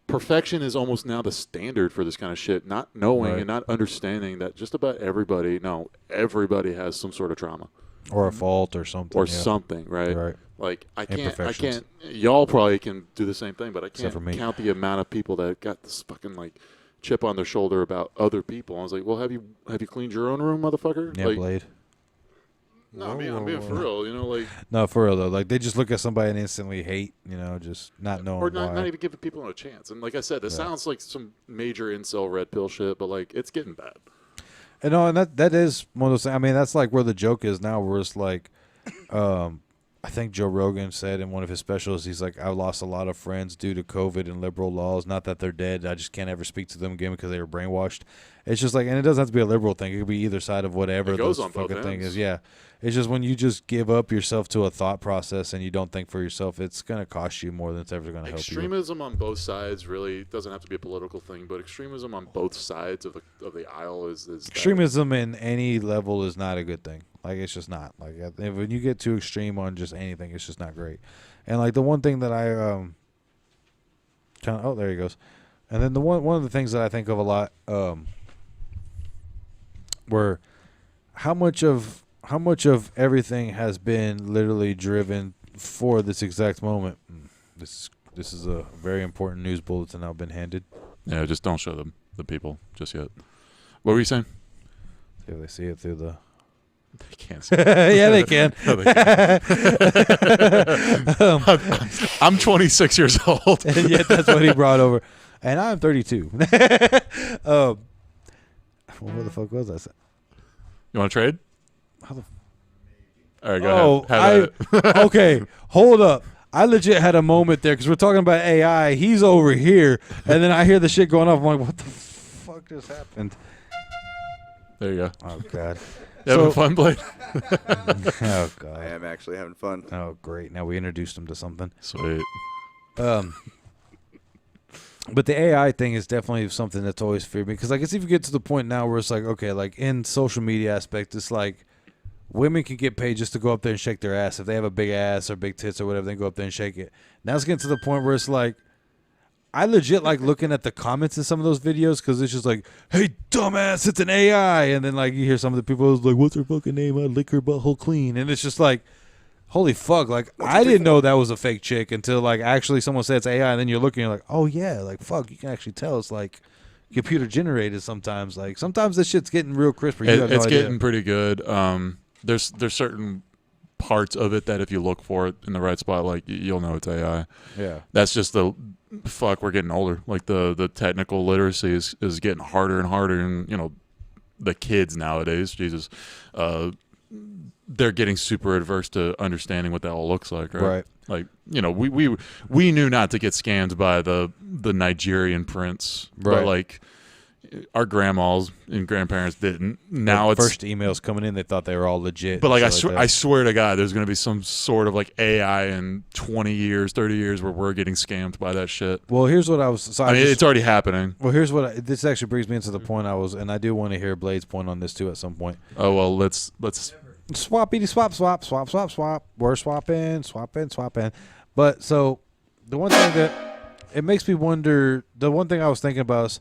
perfection is almost now the standard for this kind of shit. Not knowing Right. and not understanding that just about everybody everybody has some sort of trauma Or a fault or something. or yeah. something, right? Right. Like I Imperfections. can't. Y'all probably can do the same thing, but I Except can't for me. count the amount of people that got this fucking like chip on their shoulder about other people. I was like, well, have you cleaned your own room, motherfucker? Yeah, like, Blade. no, I'm being for real. You know, like, No, for real though. Like they just look at somebody and instantly hate, just not knowing or why. not even giving people a chance. And like I said, this sounds like some major incel red pill shit, but like it's getting bad. And that is one of those things. I mean, that's like where the joke is now, where it's like, I think Joe Rogan said in one of his specials, he's like, I lost a lot of friends due to COVID and liberal laws. Not that they're dead. I just can't ever speak to them again because they were brainwashed. It's just like, and it doesn't have to be a liberal thing. It could be either side of whatever It goes the on both fucking thing ends. is. Yeah. It's just when you just give up yourself to a thought process and you don't think for yourself, it's going to cost you more than it's ever going to help you. Extremism on both sides really doesn't have to be a political thing, but extremism on both sides of the aisle is that. Extremism in any level is not a good thing. Like it's just not. Like when you get too extreme on just anything, it's just not great. And like the one thing that I there he goes. And then the one of the things that I think of a lot were how much of everything has been literally driven for this exact moment. This is a very important news bulletin I've been handed. Yeah, just don't show them the people just yet. What were you saying? See if they see it through the. They can't see. Yeah, they can. No, they can't. I'm 26 years old. And yet that's what he brought over. And I'm 32. What the fuck was that? You want to trade? How the All right, go ahead. Have at it. Okay, hold up. I legit had a moment there because we're talking about AI. He's over here, and then I hear the shit going off. I'm like, what the fuck just happened? There you go. Oh, God. You having fun, Blade? Oh, God. I am actually having fun. Oh, great. Now we introduced him to something. Sweet. But the AI thing is definitely something that's always feared me because, like, it's even get to the point now where it's like, okay, like in social media aspect, it's like women can get paid just to go up there and shake their ass. If they have a big ass or big tits or whatever, they go up there and shake it. Now it's getting to the point where it's like, I legit like looking at the comments in some of those videos because it's just like, hey, dumbass, it's an AI. And then, like, you hear some of the people like, what's her fucking name? I lick her butthole clean. And it's just like, holy fuck, like, I didn't know that was a fake chick until, like, actually someone said it's AI, and then you're looking, you're like, oh, yeah, like, fuck, you can actually tell it's, like, computer generated sometimes. Like, sometimes this shit's getting real crisp. It's getting pretty good. There's certain parts of it that if you look for it in the right spot, like, you'll know it's AI. Yeah. That's just we're getting older. Like, the technical literacy is getting harder and harder, and, the kids nowadays, Jesus, they're getting super adverse to understanding what that all looks like, right? Like, we knew not to get scammed by the Nigerian prince, Right. but like, Our grandmas and grandparents didn't. Now it's first emails coming in, they thought they were all legit. But like and I swear to God, there's going to be some sort of like AI in 20 years, 30 years where we're getting scammed by that shit. Well, here's what I was. So I mean, it's already happening. Well, here's what this actually brings me into the point I was, and I do want to hear Blade's point on this too at some point. Oh well, let's Swappity swap. We're swapping. But so the one thing that it makes me wonder, the one thing I was thinking about is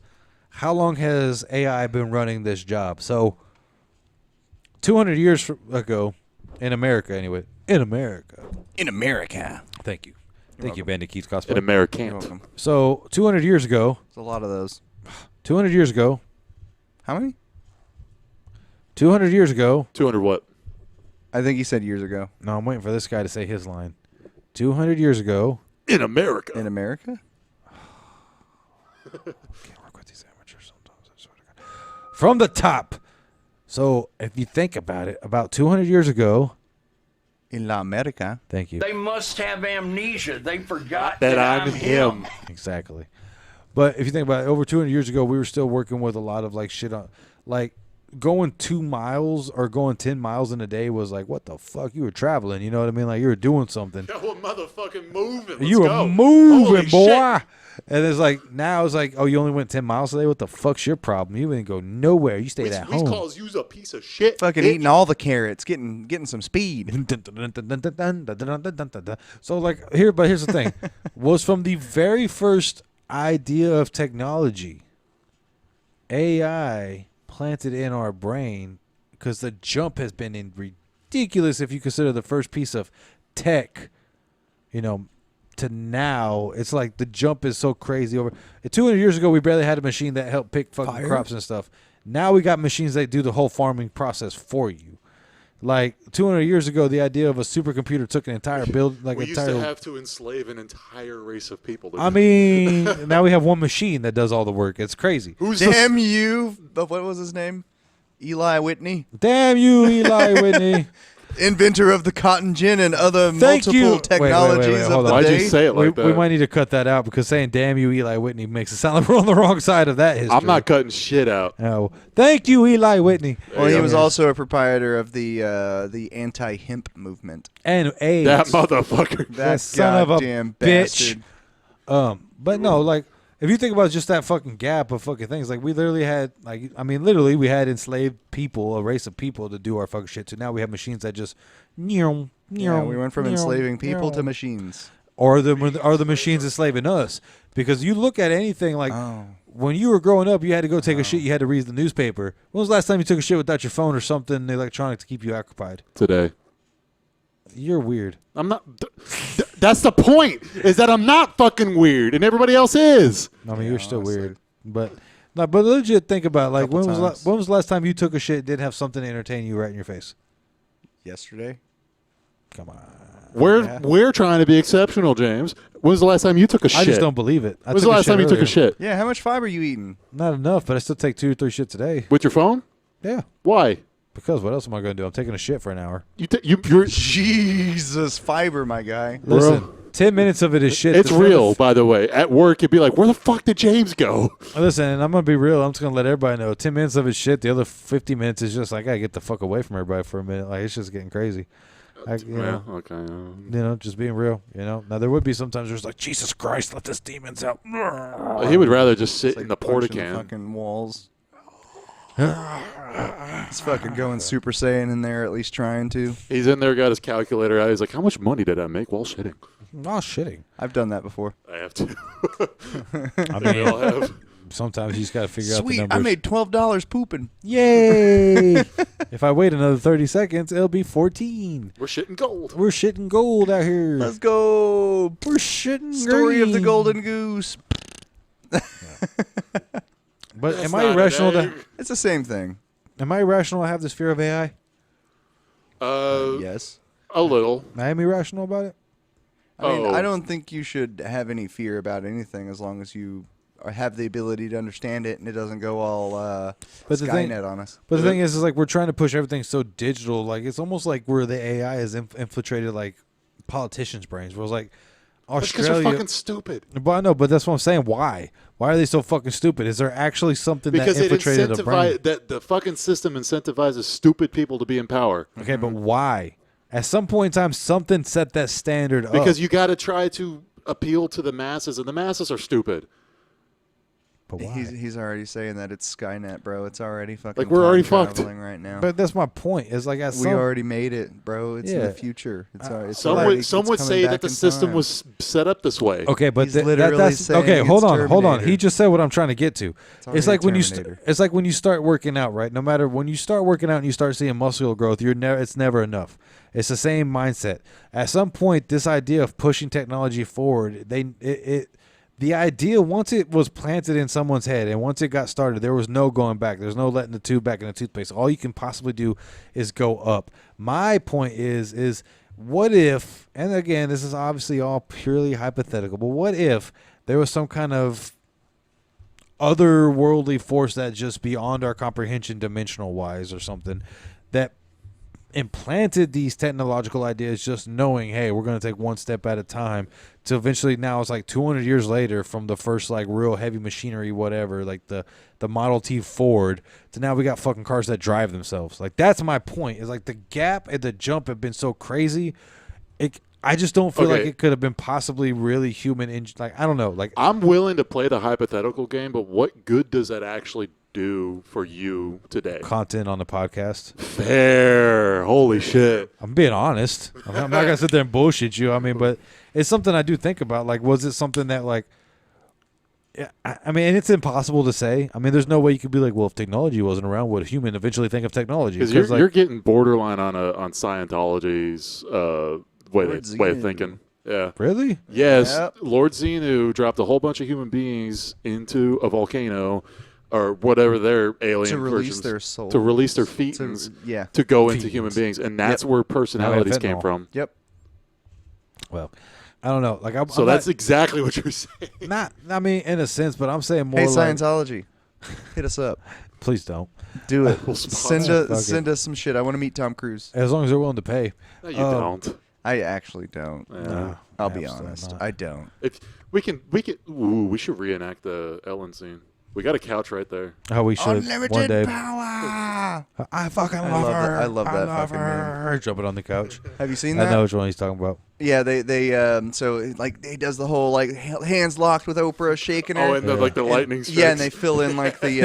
how long has AI been running this job? So 200 years ago, in America anyway, in America. Thank you. Thank you, Bandit Keats cosplay. an American. You're welcome. So 200 years ago, There's a lot of those. 200 years ago, How many? 200 years ago. 200 what? I think he said years ago. No, I'm waiting for this guy to say his line. 200 years ago. In America. In America? Can't work with these amateurs sometimes. I swear to God. From the top. So if you think about it, about 200 years ago. In La America. Thank you. They must have amnesia. They forgot That I'm him. Exactly. But if you think about it, over 200 years ago, we were still working with a lot of like shit on, like going 2 miles or going 10 miles in a day was like, what the fuck? You were traveling. You know what I mean? Like you were doing something. Yo, we're motherfucking moving. You were moving, boy. And it's like now it's like, oh, you only went 10 miles today. What the fuck's your problem? You didn't go nowhere. You stayed at home. calls you a piece of shit. Fucking eating all the carrots, getting some speed. So like here, but here's the thing: was from the very first idea of technology, AI planted in our brain, because the jump has been in ridiculous. If you consider the first piece of tech, you know, to now, it's like the jump is so crazy. Over 200 years ago, we barely had a machine that helped pick fucking crops and stuff. Now we got machines that do the whole farming process for you. Like 200 years ago, the idea of a supercomputer took an entire build, like We used entire. to have to enslave an entire race of people. I mean, now we have one machine that does all the work. It's crazy. who's Damn you. But what was his name? Eli Whitney. Damn you, Eli Whitney. Inventor of the cotton gin and other Thank you. multiple technologies Wait, of hold the on. Why'd day. you say it like that? We might need to cut that out because saying "damn you, Eli Whitney" makes it sound like we're on the wrong side of that history. I'm not cutting shit out. Oh, thank you, Eli Whitney. Well, he Yeah. was also a proprietor of the anti-hemp movement. And AIDS. That motherfucker. That son of a goddamn bitch. bastard. But no, like if you think about just that fucking gap of fucking things, like we literally had, like I mean, literally we had enslaved people, a race of people to do our fucking shit. So now we have machines that just, Yeah, we went from enslaving people to machines. or the machines enslaving us. Because you look at anything like when you were growing up, you had to go take a shit, you had to read the newspaper. When was the last time you took a shit without your phone or something electronic to keep you occupied? Today. You're weird. I'm not. That's the point. Is that I'm not fucking weird, and everybody else is. I mean, you're still honestly. weird, but legit think about it, like Couple times. when was the last time you took a shit didn't have something to entertain you right in your face? Yesterday. Come on, We're trying to be exceptional, James. When was the last time you took a shit? I just don't believe it. When was the last time you took a shit? Yeah, how much fiber you eating? Not enough, but I still take 2 or 3 shits a day. With your phone? Yeah, Why? because what else am I going to do? I'm taking a shit for an hour. You're. Jesus, fiber, my guy. Listen, 10 minutes of it is shit. It's The real, by the way. At work, you'd be like, "Where the fuck did James go?" Listen, and I'm gonna be real. I'm just gonna let everybody know. 10 minutes of it shit. The other 50 minutes is just like I gotta get the fuck away from everybody for a minute. Like it's just getting crazy. Okay. Just being real. Now there would be sometimes there's like Jesus Christ, let this demons out. He would rather just sit It's in like the porta punching can. fucking walls. It's fucking going Super Saiyan in there, at least trying to. He's in there, got his calculator out. He's like, "How much money did I make while shitting?" Oh, shitting. I've done that before. I have to. I We all mean, have. sometimes you just gotta figure out the Sweet, numbers. I made $12 pooping. Yay! If I wait another 30 seconds, it'll be 14. We're shitting gold. We're shitting gold out here. Let's go. We're shitting Story of the green. golden goose. But That's am I not an irrational to? egg. It's the same thing. Am I irrational to have this fear of AI? Yes. A little. I am irrational about it. I mean, Oh. I don't think you should have any fear about anything as long as you have the ability to understand it and it doesn't go all But the thing- Skynet on us. But the thing is like we're trying to push everything so digital. Like it's almost like where the AI has infiltrated like politicians' brains. Where it's like, Because they're Australia. fucking stupid. But I know, but that's what I'm saying. Why? Why are they so fucking stupid? Is there actually something Because that it infiltrated the brain? incentivizes that the fucking system incentivizes stupid people to be in power. Okay, but why? At some point in time, something set that standard up. Because you got to try to appeal to the masses, and the masses are stupid. But why? He's already saying that it's Skynet, bro. It's already fucking Like, we're already time fucked. traveling right now. But that's my point. It's like we already made it, bro. It's in Yeah. the future. It's already, it's Some already, would some it's would coming say back that the in system time. was set up this way. Okay, but He's literally that's saying okay. Hold it's on, hold on. Terminator. He just said what I'm trying to get to. It's already like when you Terminator. it's like when you start working out, right? No matter when you start working out and you start seeing muscular growth, it's never enough. It's the same mindset. At some point, this idea of pushing technology forward, the idea, once it was planted in someone's head and once it got started, there was no going back. There's no letting the tube back in the toothpaste. All you can possibly do is go up. My point is what if, and again, this is obviously all purely hypothetical, but what if there was some kind of otherworldly force that just beyond our comprehension dimensional wise or something that implanted these technological ideas, just knowing, hey, we're going to take one step at a time, to eventually now it's like 200 years later from the first like real heavy machinery, whatever, like the Model T Ford, to now we got fucking cars that drive themselves. Like, that's my point, is like the gap and the jump have been so crazy. I just don't feel like it could have been possibly really human. Like, I don't know. Like, I'm willing to play the hypothetical game, but what good does that actually do for you today? content on the podcast. Fair. Holy shit. I'm being honest. I'm not gonna sit there and bullshit you. I mean, but it's something I do think about. Like, was it something that like? Yeah, I mean, and it's impossible to say. I mean, there's no way you could be like, well, if technology wasn't around, would a human eventually think of technology? Because you're getting borderline on Scientology's way of thinking. Yeah. Really? Yes. Yep. Lord Xenu dropped a whole bunch of human beings into a volcano or whatever their alien to release versions- their souls. to release their fetons Yeah. to go into Fetons. human beings, and that's where personalities came fentanyl. from. Yep. Well, I don't know. Like, So that's exactly what you're saying. not. I mean, in a sense, but I'm saying more Hey, like, Scientology, hit us up. please don't. Do it. We'll send sponsor. us send us some shit. I want to meet Tom Cruise. As long as they're willing to pay. No, you don't. I actually don't. No, I'll be absolutely honest. not. I don't. If we can. Ooh, we should reenact the Ellen scene. We got a couch right there. Oh, we should one day. power. I fucking I love love her. that- I love that fucking her. Jumping on the couch. Have you seen I that? know which one he's talking about. Yeah, they so like he does the whole like hands locked with Oprah shaking her. Oh, and the, like the lightning strikes. Yeah, and they fill in like the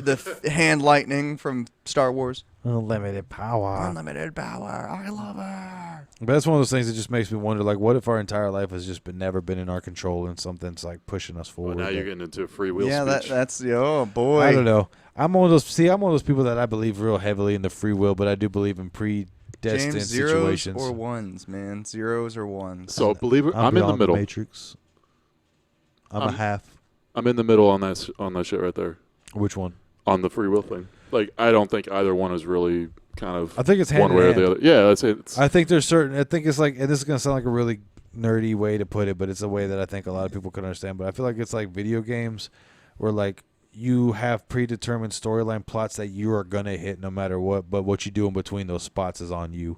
the hand lightning from Star Wars. Unlimited power. Unlimited power. I love her. But that's one of those things that just makes me wonder, like, what if our entire life has just never been in our control and something's like pushing us Well, forward? now you're getting into a free will Yeah, speech. that's oh boy. I don't know. I'm one of those people that I believe real heavily in the free will, but I do believe in predestined James, zeros situations. or ones, man. Zeros or ones. So believe it, I'm in the beyond middle. Matrix. I'm a half. I'm in the middle on that shit right there. Which one? On the free will thing. Like, I don't think either one is really kind of I think it's hand one in way or hand. the other. Yeah, that's it. It's, I think there's certain. I think it's like, and this is gonna sound like a really nerdy way to put it, but it's a way that I think a lot of people can understand. But I feel like it's like video games, where like you have predetermined storyline plots that you are gonna hit no matter what. But what you do in between those spots is on you.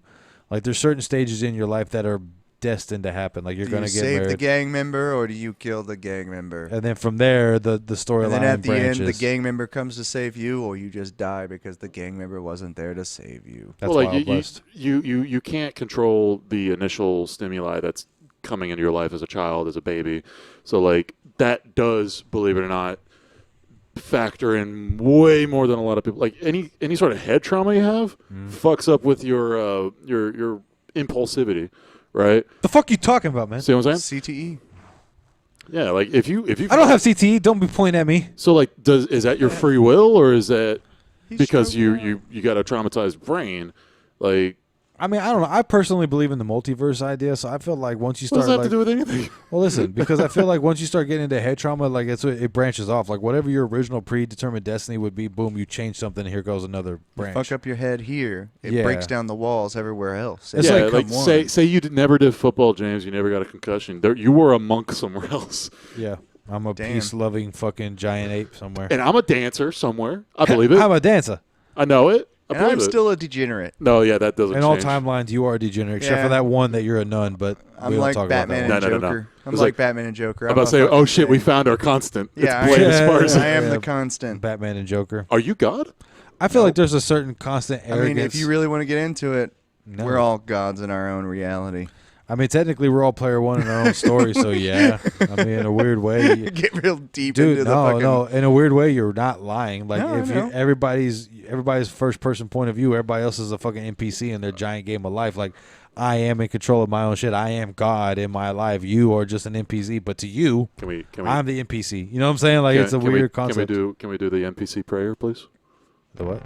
Like, there's certain stages in your life that are destined to happen. Like, you're do gonna you get save married, the gang member or do you kill the gang member? and then from there the And storyline then at the branches. end, the gang member comes to save you, or you just die because the gang member wasn't there to save you. That's well, Wild like West. you can't control the initial stimuli that's coming into your life as a child, as a baby. So like that does, believe it or not, factor in way more than a lot of people. Like any sort of head trauma you have fucks up with your impulsivity, right? The fuck you talking about, man? See what I'm saying? CTE. Yeah, like if you I don't have CTE. Don't be pointing at me. so like is that your free will or is that He's because struggling. you got a traumatized brain? Like I mean, I don't know. I personally believe in the multiverse idea, so I feel like once you what does start, that have like, to do with anything? well, listen, because I feel like once you start getting into head trauma, like it branches off. Like whatever your original predetermined destiny would be, boom, you change something, and here goes another branch. Fuck up your head here. It Yeah. breaks down the walls everywhere else. It's yeah, like, like come say on. say you never did football, James. You never got a concussion. You were a monk somewhere else, Yeah, I'm a Damn. peace-loving fucking giant ape somewhere. and I'm a dancer somewhere. I believe it. I'm a dancer. I know it. And believe I'm it. still a degenerate. No, yeah, that doesn't In change. all timelines, you are a degenerate, except Yeah. for that one that you're a nun. But we I'm don't like talk Batman about that and one. No. Joker. I'm It's like like- Batman and Joker. I'm about to say, a oh fucking shit, we thing. found our constant. Yeah, it's Blade I- Esparza. I am Yeah. the constant. Batman and Joker. Are you God? I feel like there's a certain constant I arrogance. mean, if you really want to get into it, No. we're all gods in our own reality. I mean, technically, we're all player one in our own story, so yeah. I mean, in a weird way, Get real deep dude. into the No, fucking. no. In a weird way, you're not lying. Like No, I if you, know. everybody's first person point of view, everybody else is a fucking NPC in their giant game of life. Like I am in control of my own shit. I am God in my life. You are just an NPC, but to you, Can we? I'm the NPC. You know what I'm saying? Like can- it's a can we- weird concept. Can we do the NPC prayer, please? The what?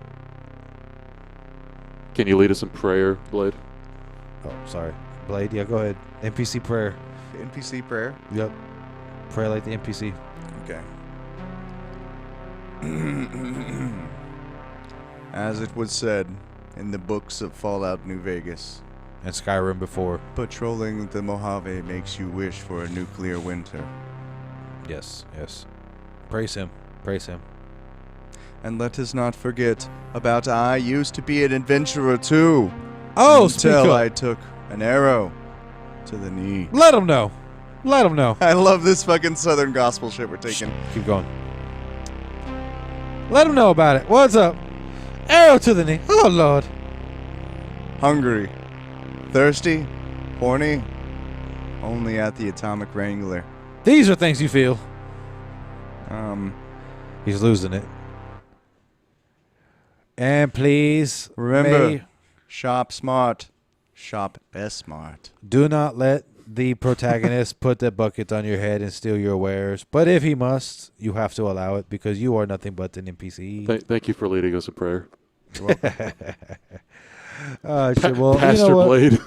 Can you lead us in prayer, Blade? Oh, sorry, Blade. Yeah, go ahead. NPC prayer. NPC prayer. Yep. Pray like the NPC. Okay. As it was said in the books of Fallout New Vegas, And Skyrim before. patrolling the Mojave makes you wish for a nuclear winter. Yes, yes. Praise him. Praise him. And let us not forget about I used to be an adventurer too. Oh, speak until up. I took an arrow to the knee. Let him know. Let him know. I love this fucking Southern gospel shit we're taking. Keep going. Let him know about it. What's up? Arrow to the knee. Oh, Lord. Hungry, thirsty, horny, only at the Atomic Wrangler. These are things you feel. He's losing it. And please, Remember, may- shop smart, shop best smart. do not let the protagonist put the bucket on your head and steal your wares. But if he must, you have to allow it because you are nothing but an NPC. Thank you for leading us in prayer, Shit, well, Pastor you know what? Blade.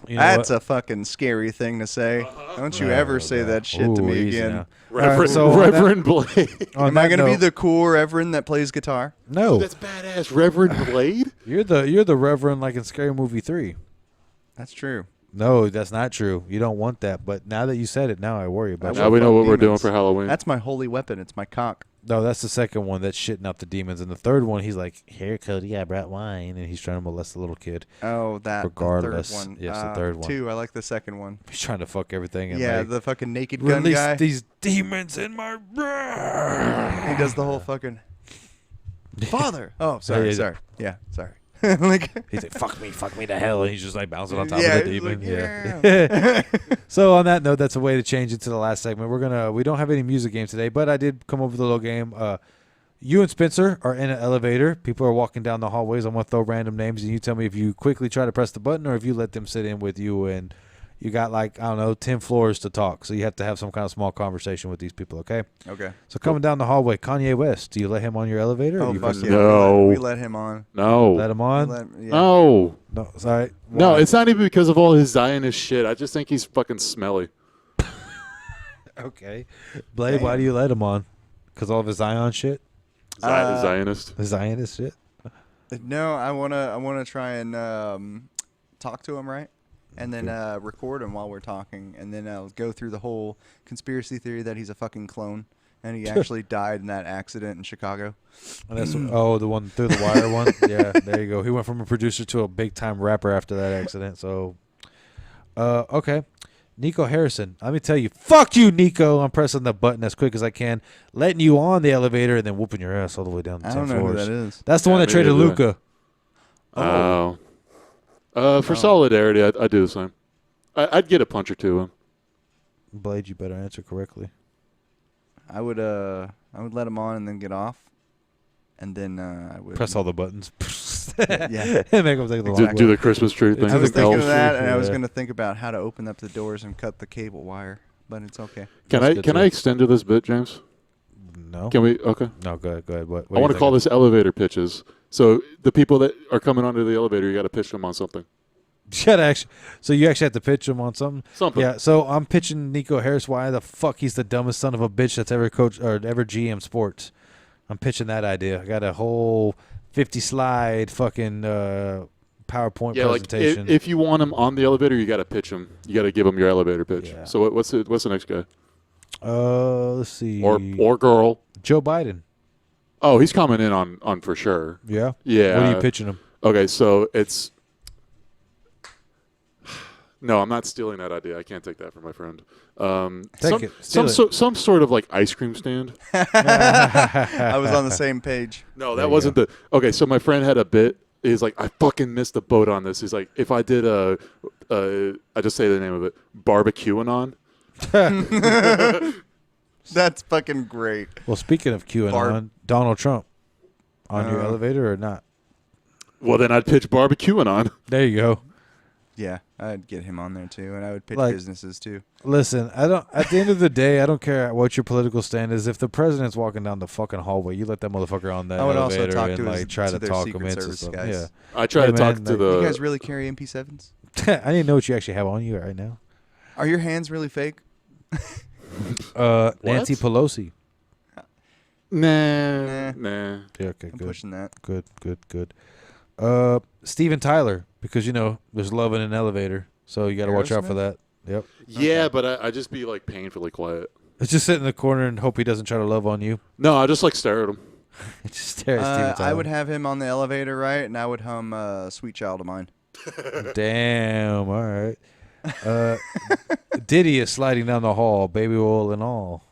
You know That's what? a fucking scary thing to say. Don't you ever say that shit to Ooh, me easy again. now. Reverend, Alright, so on that- Reverend Blade. on Am I that going to be note- the cool reverend that plays guitar? No, That's badass, Reverend Blade. you're the Reverend like in Scary Movie 3. That's true. No, that's not true. You don't want that. But now that you said it, now I worry about Now it. we know fuck what we're doing demons. for Halloween. That's my holy weapon. It's my cock. No, that's the second one that's shitting out the demons. And the third one, he's like, here, Cody, I brought wine. And he's trying to molest the little kid. Oh, that Regardless. the third one. Yes, the third one. Two. I like the second one. He's trying to fuck everything. And Yeah, like, the fucking naked gun release guy. these demons in my brain. He does the whole fucking father. Oh, sorry, yeah. sorry. Yeah, sorry. like, He's like, fuck me to hell. And he's just like bouncing on top Yeah, of the he's demon. like, yeah. So on that note, that's a way to change into the last segment. We don't have any music game today, but I did come up with a little game. You and Spencer are in an elevator. People are walking down the hallways. I'm going to throw random names, and you tell me if you quickly try to press the button or if you let them sit in with you. And you got, 10 floors to talk. So you have to have some kind of small conversation with these people, okay? okay. So coming down the hallway, Kanye West, do you let him on your elevator? or Oh, you fuck press yeah. the- No. We let him on. no. Let him We on? yeah. No. No, sorry. No, Why? it's not even because of all his Zionist shit. I just think he's fucking smelly. Okay. Blade, why do you let him on? Because all of his Zion shit? Zionist. The Zionist shit? No, I wanna try and talk to him, right? And then record him while we're talking, and then I'll go through the whole conspiracy theory that he's a fucking clone, and he actually died in that accident in Chicago. And that's the one through the wire one? Yeah, there you go. He went from a producer to a big-time rapper after that accident. So, okay. Nico Harrison. Let me tell you, fuck you, Nico. I'm pressing the button as quick as I can, letting you on the elevator, and then whooping your ass all the way down the I 10 don't know floors. who that is. That's the one that me traded neither. Luca. Oh. For solidarity, I'd do the same. I'd get a punch or two in. Blade, you better answer correctly. I would let him on and then get off, and then I would Press all the buttons. Yeah. And make him take the long Do way. the Christmas tree thing. I was the thinking elf of that, shit, and I was yeah. gonna think about how to open up the doors and cut the cable wire, but it's okay. Can That's I good can too. I extend to this bit, James? No. Can we? Okay. No, go ahead. What I want to call this elevator pitches. So the people that are coming onto the elevator, you got to pitch them on something. So you actually have to pitch him on something? Something. Yeah, so I'm pitching Nico Harris why the fuck he's the dumbest son of a bitch that's ever coached or ever GM sports. I'm pitching that idea. I got a whole 50 slide fucking PowerPoint Yeah, like presentation. if you want them on the elevator, you got to pitch them. You got to give them your elevator pitch. Yeah. So what's the next guy? Let's see. Or girl? Joe Biden. Oh, he's coming in on for sure. Yeah. Yeah. What are you pitching him? Okay, so it's no, I'm not stealing that idea. I can't take that from my friend. Take it. Steal Some sort of like ice cream stand. I was on the same page. No, that wasn't the. Okay, so my friend had a bit. He's like, I fucking missed the boat on this. He's like, if I did I just say the name of it, barbecuing. That's fucking great. Well, speaking of QAnon, Donald Trump on your elevator or not? Well, then I'd pitch barbecuing. There you go. Yeah, I'd get him on there too, and I would pitch Like- businesses too. Listen, I don't. At the end of the day, I don't care what your political stand is. If the president's walking down the fucking hallway, you let that motherfucker on that I would also elevator talk and to like his- try to to their talk Secret him into Service something. guys. I try Hey, to talk man, to like- the. You guys really carry MP7s? Yeah, I didn't know what you actually have on you right now. Are your hands really fake? Nancy Pelosi. Nah. Yeah, okay, I'm good. pushing that. Good. Steven Tyler, because there's love in an elevator, so you got to watch out for Aerosmith? that. Yep. Yeah, but I just be like painfully quiet. Just sit in the corner and hope he doesn't try to love on you. No, I just like stare at him. Just stare at Steven Tyler. I would have him on the elevator, right? And I would hum "Sweet Child of Mine." Damn. All right. Diddy is sliding down the hall, baby oil and all.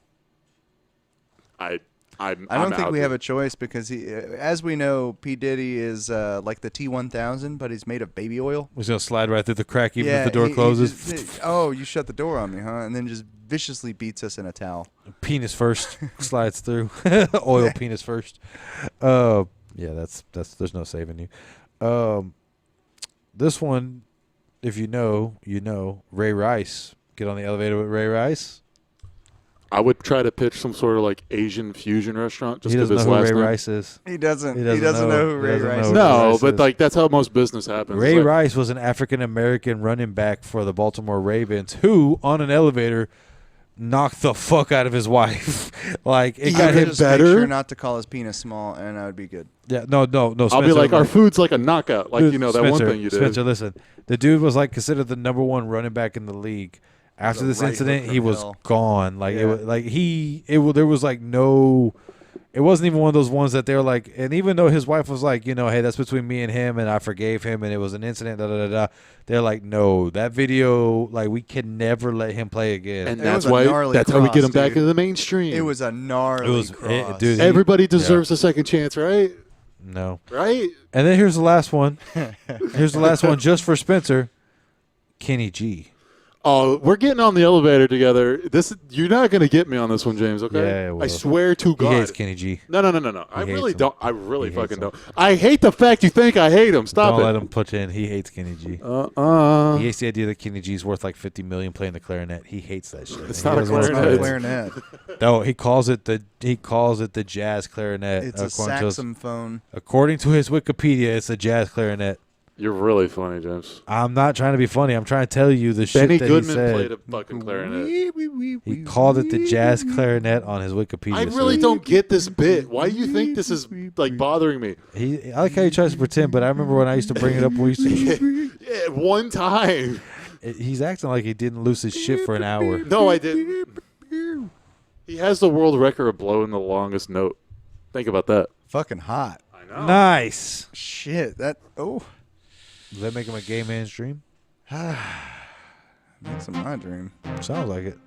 I I don't think we have a choice because he, as we know, P Diddy is like the T1000, but he's made of baby oil. He's gonna slide right through the crack even if the door closes. Oh, you shut the door on me, huh? And then just viciously beats us in a towel. Penis first slides through. Oil penis first. Yeah, that's there's no saving you. This one, if you know, Ray Rice. Get on the elevator with Ray Rice. I would try to pitch some sort of like Asian fusion restaurant just He because doesn't his know who last Ray name. Rice is. He doesn't. He He doesn't doesn't know. know who He Ray doesn't Rice know is. who No, Rice but is. like that's how most business happens. Ray Like, Rice was an African American running back for the Baltimore Ravens who, on an elevator, knocked the fuck out of his wife. Like it I got would him just make better. sure not to call his penis small, and I would be good. Yeah, no. I'll be Spencer, like, our food's like a knockout. Like, Dude, you know, that Spencer, one thing you did. Spencer, listen. The dude was like considered the number one running back in the league. After a this right incident, hook he from was hell. gone. Like Yeah. it was like there was like no. It wasn't even one of those ones that they're like. And even though his wife was like, hey, that's between me and him, and I forgave him, and it was an incident. Da da da da. They're like, no, that video, like we can never let him play again. And It that's was a why gnarly that's how we get cross, him back dude. into the mainstream. It was a gnarly cross. dude. Everybody deserves a second chance, right? No. Right? And then here's the last one. Here's the last one just for Spencer. Kenny G. Oh, we're getting on the elevator together. You're not going to get me on this one, James, okay? Yeah, well, I swear to He God. hates Kenny G. No. I hates really him. don't. I really He hates fucking him. don't. I hate the fact you think I hate him. Stop Don't it. let him put in. He hates Kenny G. He hates the idea that Kenny G's worth like $50 million playing the clarinet. He hates that shit. It's He not a doesn't want to It's not play a it. clarinet. No, he calls it the jazz clarinet. It's a saxophone. According to his Wikipedia, it's a jazz clarinet. You're really funny, James. I'm not trying to be funny. I'm trying to tell you the shit Benny that Goodman he said. played a fucking clarinet. He called it the jazz clarinet on his Wikipedia. I really don't get this bit. Why do you think this is like bothering me? I like how he tries to pretend, but I remember when I used to bring it up. We used to. Yeah, one time. He's acting like he didn't lose his shit for an hour. No, I didn't. He has the world record of blowing the longest note. Think about that. Fucking hot. I know. Nice. Shit. Does that make him a gay man's dream? Makes it my dream. Sounds like it.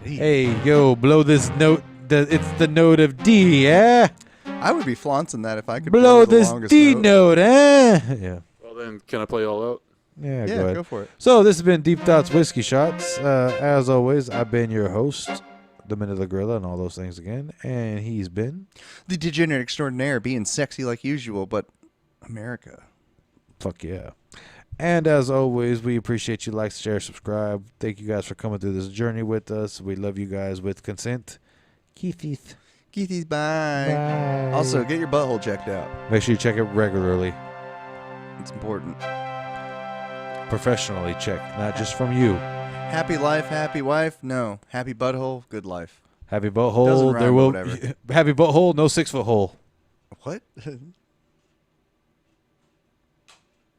Hey, yo, blow this note. It's the note of D, yeah? I would be flaunting that if I could Blow the this longest D note. note, eh? Yeah. Well, then, can I play all out? Yeah, Yeah, go ahead. go for it. So this has been Deep Thoughts Whiskey Shots. As always, I've been your host, the Minute of the Gorilla, and all those things again. And he's been The degenerate extraordinaire, being sexy like usual, but America. fuck yeah. And as always, we appreciate you. Like, share, subscribe. Thank you guys for coming through this journey with us. We love you guys with consent. Keithies. Keithies, bye. Bye. Also, get your butthole checked out. Make sure you check it regularly. It's important. Professionally check, not just from you. Happy life, happy wife. No. Happy butthole, good life. Happy Doesn't butthole. rhyme, There but will whatever. happy butthole. No 6 foot hole. What?